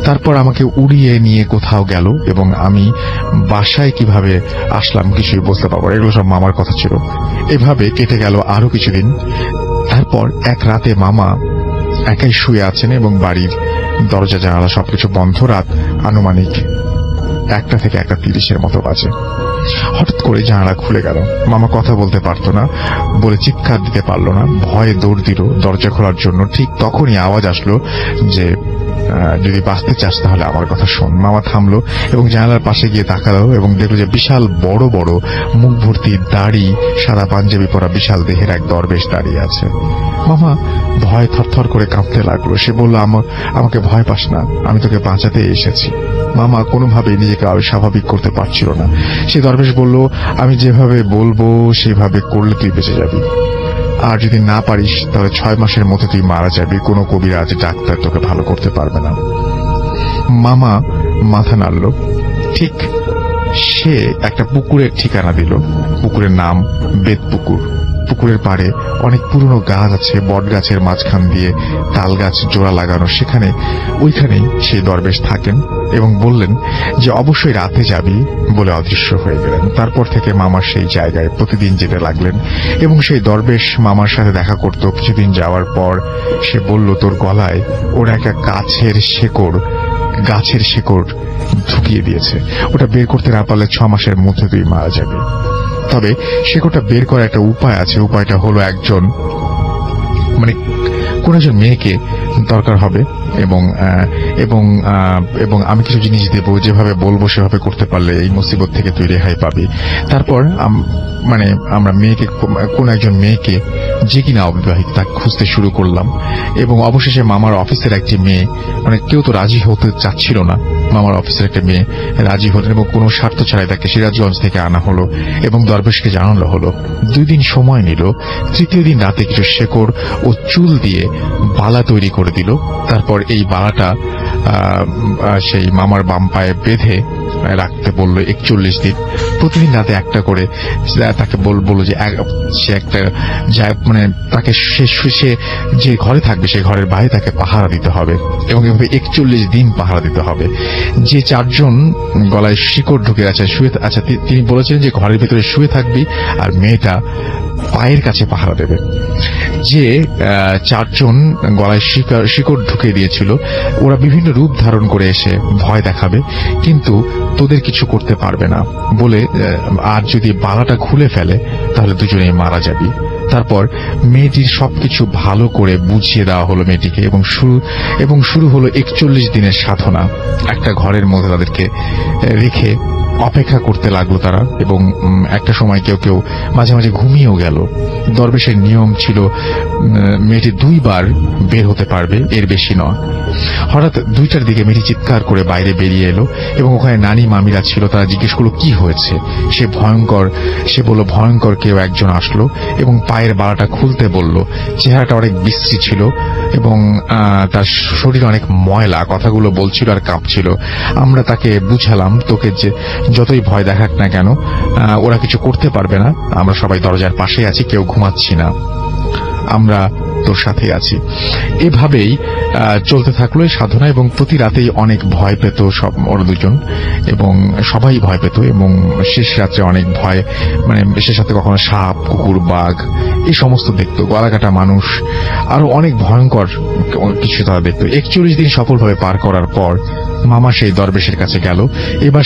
তারপর আমাকে উড়িয়ে নিয়ে কোথাও গেল এবং আমি বাসায় কিভাবে আসলাম কিছুই বুঝতে পারবো। এগুলো সব মামার কথা ছিল। এভাবে কেটে গেল আরো কিছুদিন। তারপর এক রাতে মামা একাই শুয়ে আছেন এবং বাড়ির দরজা জানালা সবকিছু বন্ধ। রাত আনুমানিক 1টা থেকে 1:30 মতো বাজে। হঠাৎ করে জানালা খুলে গেল। মামা কথা বলতে পারতো না বলে চিৎকার দিতে পারল না, ভয়ে দৌড় দিল দরজা খোলার জন্য। ঠিক তখনই আওয়াজ আসলো যে যদি বাঁচতে চাস তাহলে আমার কথা শোন। মামা থামলো এবং জানালার পাশে গিয়ে তাকালো এবং দেখলো যে বিশাল বড় বড় মুখ ভর্তি দাড়ি, সাদা পাঞ্জাবি পরা বিশাল দেহের এক দরবেশ দাঁড়িয়ে আছে। মামা ভয় থরথর করে কাঁপতে লাগলো। সে বলল, আমাকে ভয় পাস না, আমি তোকে বাঁচাতে এসেছি। মামা কোনোভাবেই নিজেকে আরো স্বাভাবিক করতে পারছিল না। সে দরবেশ বলল, আমি যেভাবে বলবো সেভাবে করলে তুই বেঁচে যাবি। আর যদি না পারিস তাহলে 6 মাসের মধ্যে তুই মারা যাবি, কোনো কবিরাজ ডাক্তার তোকে ভালো করতে পারবে না। মামা মাথা নাড়ল। ঠিক সে একটা পুকুরের ঠিকানা দিল। পুকুরের নাম বেতপুকুর। পুকুরের পাড়ে অনেক পুরনো গাছ আছে, বট গাছের মাঝখান দিয়ে তাল গাছ জোড়া লাগানো। ওইখানেই সেই দরবেশ থাকেন এবং বললেন যে অবশ্যই রাতে যাবি বলে অদৃশ্য হয়ে গেলেন। তারপর থেকে মামার সেই জায়গায় প্রতিদিন যেতে লাগলেন এবং সেই দরবেশ মামার সাথে দেখা করত। কিছুদিন যাওয়ার পর সে বলল, তোর গলায় ওরা একটা গাছের শেকড় ঢুকিয়ে দিয়েছে, ওটা বের করতে না পারলে 6 মাসের মধ্যে তুই মারা যাবি। তবে শেকড়টা বের করার একটা উপায় আছে। উপায়টা হলো কোন একজন মেয়েকে দরকার হবে এবং আমি কিছু জিনিস দেব, যেভাবে বলবো সেভাবে করতে পারলে এই মুসিবত থেকে তুই রেহাই পাবি। তারপর আমরা কোন একজন মেয়েকে যে কিনা অবিবাহিত তাকে খুঁজতে শুরু করলাম এবং অবশেষে মামার অফিসের একটি মেয়ে, কেউ তো রাজি হতে চাচ্ছিল না, মামার অফিসের একটা মেয়ে রাজি হলেন এবং কোনো স্বার্থ ছাড়াই তাকে সিরাজগঞ্জ থেকে আনা হলো এবং দরবেশকে জানানো হলো। 2 দিন সময় নিল। 3য় দিন রাতে কিছু শেকড় ও চুল দিয়ে বালা তৈরি করে দিল। তারপর এই বালাটা সেই মামার বাম পায়ে বেঁধে রাখতে বলল 41 দিন। প্রতিদিন রাতে একটা করে তাকে বলল যে সে একটা তাকে সে যে ঘরে থাকবে সেই ঘরের বাইরে তাকে পাহারা দিতে হবে এবং এভাবে 41 দিন পাহারা দিতে হবে। যে 4 জন গলায় শিকড় ঢুকে আছে তিনি বলেছেন যে ঘরের ভিতরে শুয়ে থাকবি আর মেয়েটা পায়ের কাছে পাহারা দেবে। যে 4 জন গলায় শিকড় ঢুকে দিয়েছিল ওরা বিভিন্ন রূপ ধারণ করে এসে ভয় দেখাবে, কিন্তু তোদের কিছু করতে পারবে না বলে, আর যদি বালাটা খুলে ফেলে তাহলে দুজনেই মারা যাবি। তারপর মেয়েটির সবকিছু ভালো করে বুঝিয়ে দেওয়া হলো মেয়েটিকে এবং শুরু হলো 41 দিনের সাধনা। একটা ঘরের মধ্যে তাদেরকে রেখে অপেক্ষা করতে লাগলো তারা এবং একটা সময় কেউ মাঝে মাঝে ঘুমিয়েও গেল। দরবেশের নিয়ম ছিল মেয়েটি 2 বার বের হতে পারবে, এর বেশি নয়। হঠাৎ 2টার দিকে মেয়েটি চিৎকার করে বাইরে বেরিয়ে এলো এবং ওখানে নানি মামিরা ছিল। তারা জিজ্ঞেস করলো কি হয়েছে। সে বলল ভয়ঙ্কর কেউ একজন আসলো এবং পায়ের বালাটা খুলতে বলল। চেহারাটা অনেক বিশ্রী ছিল এবং তার শরীর অনেক ময়লা, কথাগুলো বলছিল আর কাঁপছিল। আমরা তাকে বুঝালাম, তোকে যে যতই ভয় দেখাক না কেন ওরা কিছু করতে পারবে না, আমরা সবাই দরজার পাশে আছি, কেউ ঘুমাচ্ছি না, আমরা তোর সাথে আছি। এভাবেই চলতে থাকলো এই সাধনা এবং প্রতি রাতেই অনেক ভয় পেত ওরা দুজন এবং সবাই ভয় পেত এবং শেষ রাত্রে অনেক ভয়, শেষ রাতে কখনো সাপ, কুকুর, বাঘ এই সমস্ত দেখতো, গলাকাটা মানুষ, আরো অনেক ভয়ঙ্কর কিছু তারা দেখতো। 41 দিন সফলভাবে পার করার পর মামা সেই দরবেশের কাছে গেল। এবার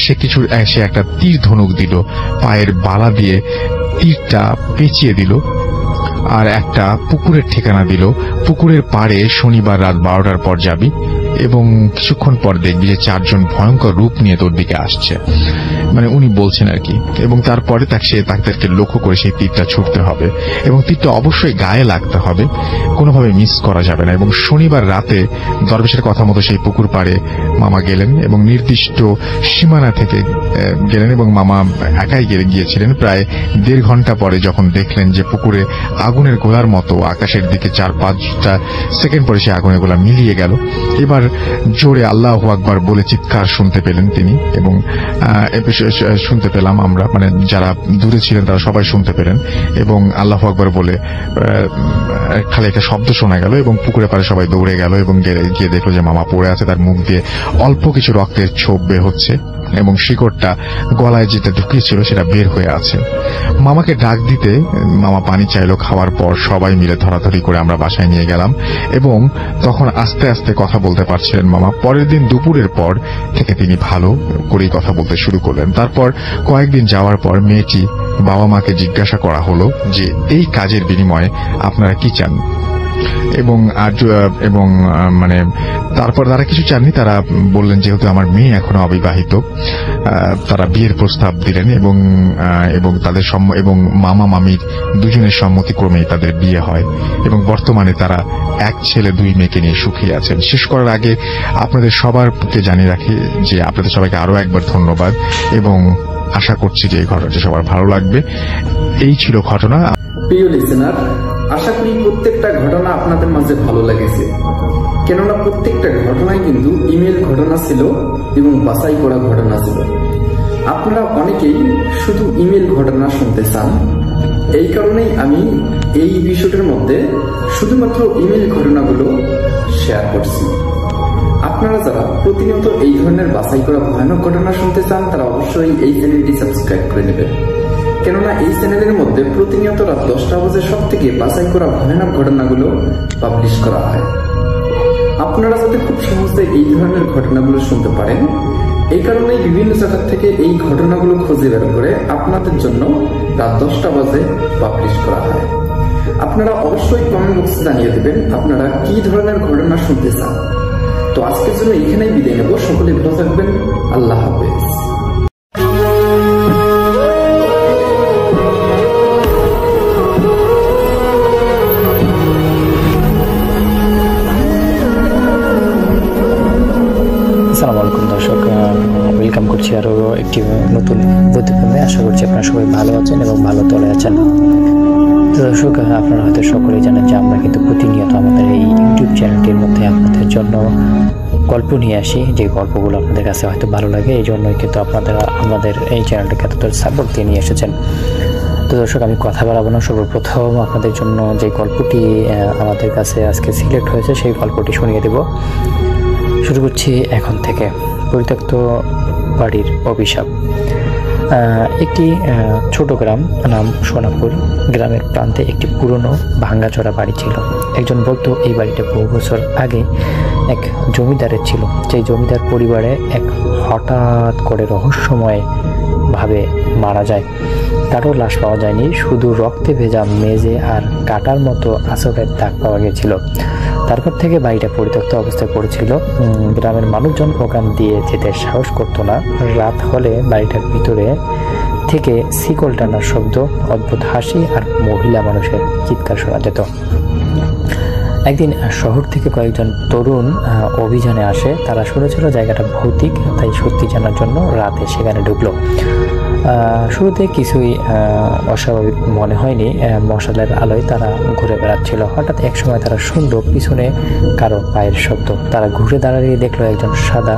সে একটা তীর ধনুক দিল, পায়ের বালা দিয়ে তীরটা পেঁচিয়ে দিল আর একটা পুকুরের ঠিকানা দিল। পুকুরের পাড়ে শনিবার রাত 12টার পর যাবি এবং কিছুক্ষণ পর দেখবি যে 4 জন ভয়ঙ্কর রূপ নিয়ে তোর দিকে আসছে, উনি বলছেন আর কি। এবং তারপরে তাদেরকে লক্ষ্য করে সেই তীরটা ছুটতে হবে এবং তীরটা অবশ্যই গায়ে লাগতে হবে, কোনোভাবে মিস করা যাবে না। এবং শনিবার রাতে দরবেশের কথা মতো সেই পুকুর পাড়ে মামা গেলেন এবং নির্দিষ্ট সীমানা থেকে গেলেন এবং মামা একাই গিয়েছিলেন। প্রায় 1.5 ঘন্টা পরে যখন দেখলেন যে পুকুরে আগুনের গোলার মতো আকাশের দিকে 4-5টা সেকেন্ড পরে সে আগুনের গোলা মিলিয়ে গেল। এবার জোরে আল্লাহু আকবার বলে চিৎকার শুনতে পেলেন তিনি এবং শুনতে পেলাম আমরা, যারা দূরে ছিলেন তারা সবাই শুনতে পেলেন এবং আল্লাহু আকবার বলে খালি একটা শব্দ শোনা গেল এবং পুকুরে পাড়ে সবাই দৌড়ে গেল এবং গিয়ে দেখলো যে মামা পড়ে আছে, তার মুখ দিয়ে অল্প কিছু রক্তের ছোপ বের হচ্ছে এবং শিকড়টা গলায় যেটা ঢুকিয়েছিল সেটা বের হয়ে আছে। মামাকে ডাক দিতে মামা পানি চাইলো। খাওয়ার পর সবাই মিলে ধরাধরি করে আমরা বাসায় নিয়ে গেলাম এবং তখন আস্তে আস্তে কথা বলতে পারছিলেন মামা। পরের দিন দুপুরের পর থেকে তিনি ভালো করেই কথা বলতে শুরু করলেন। তারপর কয়েকদিন যাওয়ার পর মেয়েটি বাবা মাকে জিজ্ঞাসা করা হলো যে এই কাজের বিনিময়ে আপনারা কি চান এবং তারপর তারা কিছু চাননি। তারা বললেন যেহেতু আমার মেয়ে এখনো অবিবাহিত, তারা বিয়ের প্রস্তাব দিলেন এবং তাদের এবং মামা মামির দুজনের সম্মতিক্রমেই তাদের বিয়ে হয় এবং বর্তমানে তারা 1 ছেলে 2 মেয়েকে নিয়ে সুখী আছেন। শেষ করার আগে আপনাদের সবারকে জানিয়ে রাখি যে আপনাদের সবাইকে আরো একবার ধন্যবাদ এবং আশা করছি যে এই ঘটনাটি সবার ভালো লাগবে। এই ছিল ঘটনা। প্রিয় লিসেনার, আশা করি প্রত্যেকটা ঘটনা আপনাদের মাঝে ভালো লেগেছে, কেননা প্রত্যেকটা ঘটনায় কিন্তু ইমেল ঘটনা ছিল এবং বাছাই করা ঘটনা ছিল। আপনারা অনেকেই শুধু ইমেল ঘটনা শুনতে চান, এই কারণেই আমি এই বিষয়টার মধ্যে শুধুমাত্র ইমেল ঘটনাগুলো শেয়ার করছি। আপনারা যারা প্রতিনিয়ত এই ধরনের বাছাই করা ভয়ানক ঘটনা শুনতে চান তারা অবশ্যই এই চ্যানেলটি সাবস্ক্রাইব করে নেবেন, কেননা এই চ্যানেলের মধ্যে প্রতিনিয়ত রাত 10টা বাজে সব থেকে বাছাই করা ভয়ানক ঘটনাগুলো পাবলিশ করা হয়। আপনারা যাতে খুব সহজে এই ধরনের ঘটনাগুলো শুনতে পারেন, এই কারণেই বিভিন্ন জায়গা থেকে এই ঘটনাগুলো খুঁজে বের করে আপনাদের জন্য রাত 10টা বাজে পাবলিশ করা হয়। আপনারা অবশ্যই কমেন্ট বক্সে জানিয়ে দেবেন আপনারা কি ধরনের ঘটনা শুনতে চান। তো আজকের জন্য এখানেই বিদায় নেব। সকলে ভালো থাকবেন। আল্লাহ হাফেজ। আসসালামু আলাইকুম দর্শক, ওয়েলকাম করছি আরও একটি নতুন প্রতিবেদনে। আশা করছি আপনারা সবাই ভালো আছেন এবং ভালো তলে আছেন। তো দর্শক, আপনারা হয়তো সকলেই জানেন যে আমরা কিন্তু প্রতিনিয়ত আমাদের এই ইউটিউব চ্যানেলটির মধ্যে আপনাদের জন্য গল্প নিয়ে আসি, যে গল্পগুলো আপনাদের কাছে হয়তো ভালো লাগে। এই জন্যই কিন্তু আপনারা আমাদের এই চ্যানেলটিকে এতটা সাপোর্ট দিয়ে নিয়ে এসেছেন। তো দর্শক, আমি কথা বাড়াবো না, সর্বপ্রথম আপনাদের জন্য যে গল্পটি আমাদের কাছে আজকে সিলেক্ট হয়েছে সেই গল্পটি শুনিয়ে দেব। শুরু করছি এখন থেকে। পরিত্যক্ত বাড়ির অভিশাপ। একটি ছোট গ্রাম, নাম সোনাপুর। গ্রামের প্রান্তে একটি পুরনো ভাঙ্গাচোরা বাড়ি ছিল। একজন বলতো এই বাড়িটা বহু বছর আগে এক জমিদারের ছিল। সেই জমিদার পরিবারে এক হঠাৎ করে রহস্যময় ভাবে মারা যায়। কারো লাশ পাওয়া যায়নি, শুধু রক্তে ভেজা মেঝে আর কাটার মতো আঁচড়ের দাগ পাওয়া গেছিল। তারপর থেকে বাড়িটা পরিত্যক্ত অবস্থায় পড়েছিল। গ্রামের মানুষজন ওখান দিয়ে যেতে সাহস করতো না। রাত হলে বাড়িটার ভিতরে থেকে শিকল টানার শব্দ, অদ্ভুত হাসি আর মহিলা মানুষের চিৎকার শোনা যেত। একদিন শহর থেকে কয়েকজন তরুণ অভিযানে আসে। তারা শুনেছিল জায়গাটা ভৌতিক, তাই সত্যি জানার জন্য রাতে সেখানে ঢুকলো। শুরুতে কিছুই অস্বাভাবিক মনে হয়নি। মশালের আলোয় তারা ঘুরে বেড়াচ্ছিল। হঠাৎ এক সময় তারা শুনল পিছনে কারো পায়ের শব্দ। তারা ঘুরে দাঁড়িয়ে দেখলো একজন সাদা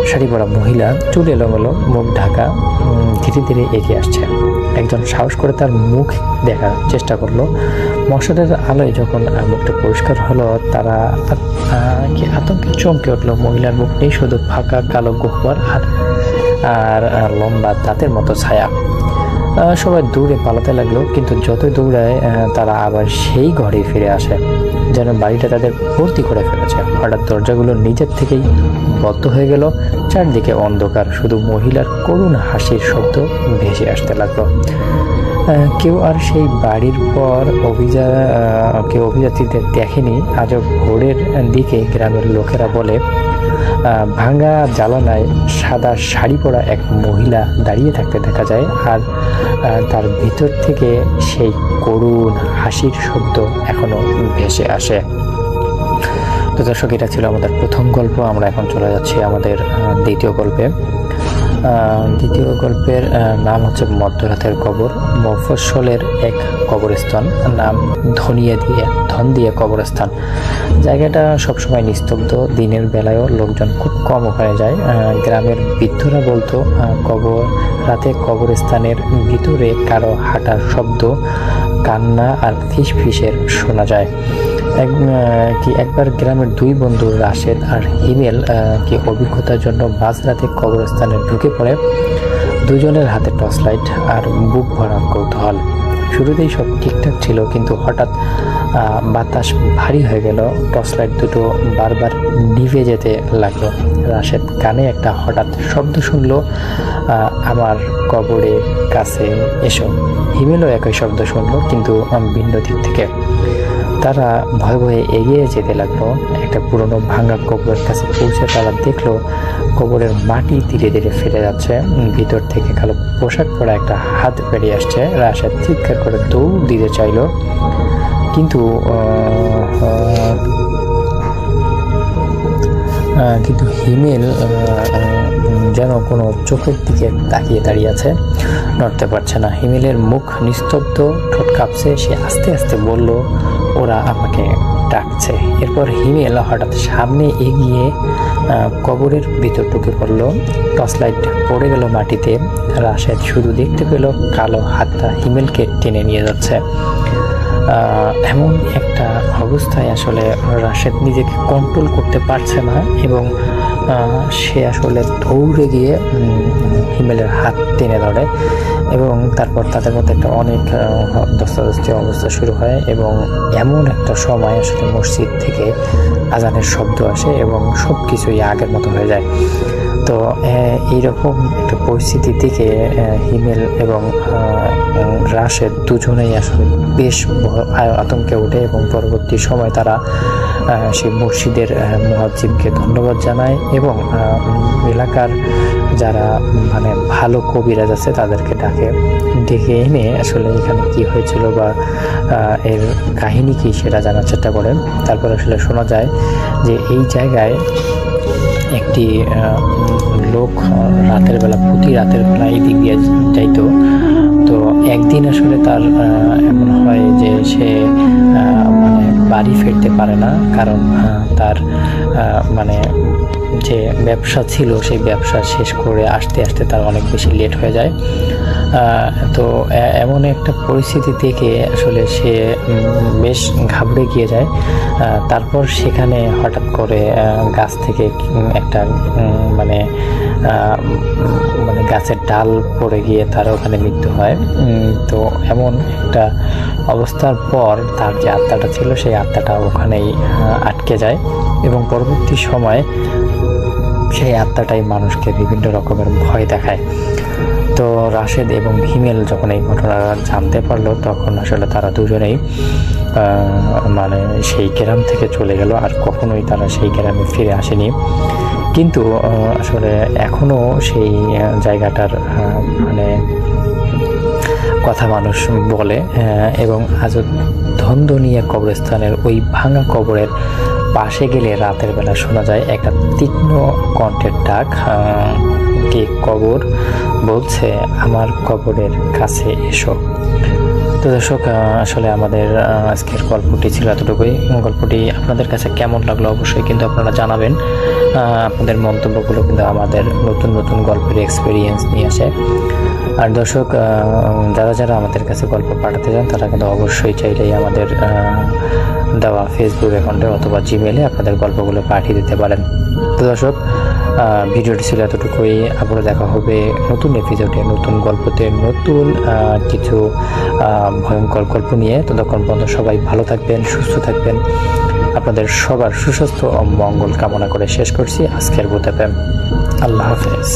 শাড়ি পরা মহিলা, চুল এলোমেলো, মুখ ঢাকা, ধীরে ধীরে এগিয়ে আসছে। একজন সাহস করে তার মুখ দেখার চেষ্টা করলো। মশালের আলোয় যখন মুখটা পরিষ্কার হলো, তারা আতঙ্কে চমকে উঠলো। মহিলার মুখ নেই, শুধু ফাঁকা কালো গহ্বর আর লম্বা দাঁতের মতো ছায়া। সবাই দৌড়ে পালাতে লাগলো, কিন্তু যতই দৌড়ায় তারা আবার সেই ঘরে ফিরে আসে, যেন বাড়িটা তাদের ভর্তি করে ফেলেছে। হঠাৎ দরজাগুলো নিজের থেকেই বন্ধ হয়ে গেল। চারদিকে অন্ধকার, শুধু মহিলার করুণ হাসির শব্দ ভেসে আসতে লাগলো। কেউ আর সেই বাড়ির পর অভিযাত্রীদের দেখেনি। আজও ভোরের দিকে গ্রামের লোকেরা বলে ভাঙা জানালায় সাদা শাড়ি পরা এক মহিলা দাঁড়িয়ে থাকতে দেখা যায়, আর তার ভিতর থেকে সেই করুণ হাসির শব্দ এখনো ভেসে আসে। তো দর্শক, এটা ছিল আমাদের প্রথম গল্প। আমরা এখন চলে যাচ্ছি আমাদের দ্বিতীয় গল্পে। দ্বিতীয় গল্পের নাম হচ্ছে মধ্যরাতের কবর। মফস্বলের এক কবরস্থান, নাম ধন দিয়ে কবরস্থান। জায়গাটা সবসময় নিস্তব্ধ। দিনের বেলায়ও লোকজন খুব কম ওখানে যায়। গ্রামের বৃদ্ধরা বলতো রাতে কবরস্থানের ভিতরে কারো হাঁটার শব্দ, কান্না আর ফিসফিসের শোনা যায়। একবার গ্রামের দুই বন্ধু রাশেদ আর হিমেল অভিজ্ঞতার জন্য মাঝরাতে কবরস্থানে ঢুকে পড়ে। দুজনের হাতে টর্চ লাইট আর বুক ভরা কৌতূহল। শুরুতেই সব ঠিকঠাক ছিল, কিন্তু হঠাৎ বাতাস ভারী হয়ে গেল। টর্চ লাইট দুটো বারবার নিভে যেতে লাগলো। রাশেদ কানে একটা হঠাৎ শব্দ শুনলো, আমার কবরের কাছে এসো। হিমেলও একই শব্দ শুনলো, কিন্তু ভিন্ন দিক থেকে। তারা ভয়ে ভয়ে এগিয়ে যেতে লাগলো। একটা পুরনো ভাঙা কবরের কাছে পৌঁছে তারা দেখলো কবরের মাটি ধীরে ধীরে ফেটে যাচ্ছে। ভিতর থেকে কালো পোশাক পরা একটা হাত বেরিয়ে আসছে। রাশেদ চিৎকার করে দৌড় দিতে চাইল, কিন্তু কিন্তু হিমেল যেন কোনো চোখের দিকে তাকিয়ে দাঁড়িয়ে আছে, নড়তে পারছে না। হিমেলের মুখ নিস্তব্ধ, ঠোঁট কাঁপছে। সে আস্তে আস্তে বলল, ওরা আমাকে ডাকছে। এরপর হিমেল হঠাৎ সামনে এগিয়ে কবরের ভিতর ঢুকে পড়ল। টর্চ লাইট পড়ে গেল মাটিতে। রাশেদ শুধু দেখতে পেল কালো হাতটা হিমেলকে টেনে নিয়ে যাচ্ছে। এমন একটা অবস্থায় আসলে রাশেদ নিজেকে কন্ট্রোল করতে পারছে না এবং সে আসলে দৌড়ে গিয়ে হিমেলের হাত টেনে ধরে এবং তারপর তাদের মধ্যে একটা অনেক ধস্তাধস্তি অবস্থা শুরু হয় এবং এমন একটা সময় আসলে মসজিদ থেকে আজানের শব্দ আসে এবং সব কিছুই আগের মতো হয়ে যায়। তো এইরকম একটা পরিস্থিতি থেকে হিমেল এবং রাশেদ দুজনেই আসলে বেশ আতঙ্কে ওঠে এবং পরবর্তী সময় তারা সেই মসজিদের মুয়াজ্জিনকে ধন্যবাদ জানায় এবং এলাকার যারা মানে ভালো কবিরাজ আছে তাদেরকে ডেকে এনে আসলে এখানে কি হয়েছিল বা এর কাহিনী কি সেটা জানার চেষ্টা করেন। তারপর আসলে শোনা যায় যে এই জায়গায় একটি লোক রাতের বেলা প্রতি রাতের বেলা এই দিক দিয়ে যাইতো। তো একদিন আসলে তার এমন হয় যে সে মানে বাড়ি ফিরতে পারে না, কারণ তার মানে যে ব্যবসা ছিল সেই ব্যবসা শেষ করে আসতে আসতে তার অনেক বেশি লেট হয়ে যায়। তো এমন একটা পরিস্থিতি থেকে আসলে সে বেশ ঘাবড়ে গিয়ে যায়। তারপর সেখানে হঠাৎ করে গাছ থেকে একটা মানে গাছের ডাল পড়ে গিয়ে তার ওখানে মৃত্যু হয়। তো এমন একটা অবস্থার পর তার যে আত্মাটা ছিল সেই আত্মাটা ওখানেই আটকে যায় এবং পরবর্তী সময় সেই আত্মাটাই মানুষকে বিভিন্ন রকমের ভয় দেখায়। তো রাশেদ এবং হিমেল যখন এই ঘটনা জানতে পারলো তখন আসলে তারা দুজনেই মানে সেই গ্রাম থেকে চলে গেল, আর কখনোই তারা সেই গ্রামে ফিরে আসেনি। কিন্তু আসলে এখনো সেই জায়গাটার মানে কথা মানুষ বলে এবং আজও ধন্দনিয়া কবরস্থানের ওই ভাঙা কবরের পাশে গেলে রাতের বেলা শোনা যায় একটা তীক্ষ্ণ কণ্ঠের ডাক, কে কবর বলছে আমার কবরের কাছে এসো। তো দর্শক, আসলে আমাদের আজকের গল্পটি ছিল এতটুকুই। গল্পটি আপনাদের কাছে কেমন লাগলো অবশ্যই কিন্তু আপনারা জানাবেন। আপনাদের মন্তব্যগুলো কিন্তু আমাদের নতুন নতুন গল্পের এক্সপিরিয়েন্স নিয়ে আসে। আর দর্শক, যারা যারা আমাদের কাছে গল্প পাঠাতে চান তারা কিন্তু অবশ্যই চাইলেই আমাদের দেওয়া ফেসবুক অ্যাকাউন্টে অথবা জিমেলে আপনাদের গল্পগুলো পাঠিয়ে দিতে পারেন। তো দর্শক, ভিডিওটি ছিল এতটুকুই। আবারও দেখা হবে নতুন এপিসোডে, নতুন গল্পতে, নতুন কিছু ভয়ঙ্কর গল্প নিয়ে। ততক্ষণ পর্যন্ত সবাই ভালো থাকবেন, সুস্থ থাকবেন। আপনাদের সবার সুস্বাস্থ্য ও মঙ্গল কামনা করে শেষ করছি আজকের বুতেপেম। আল্লাহ হাফেজ।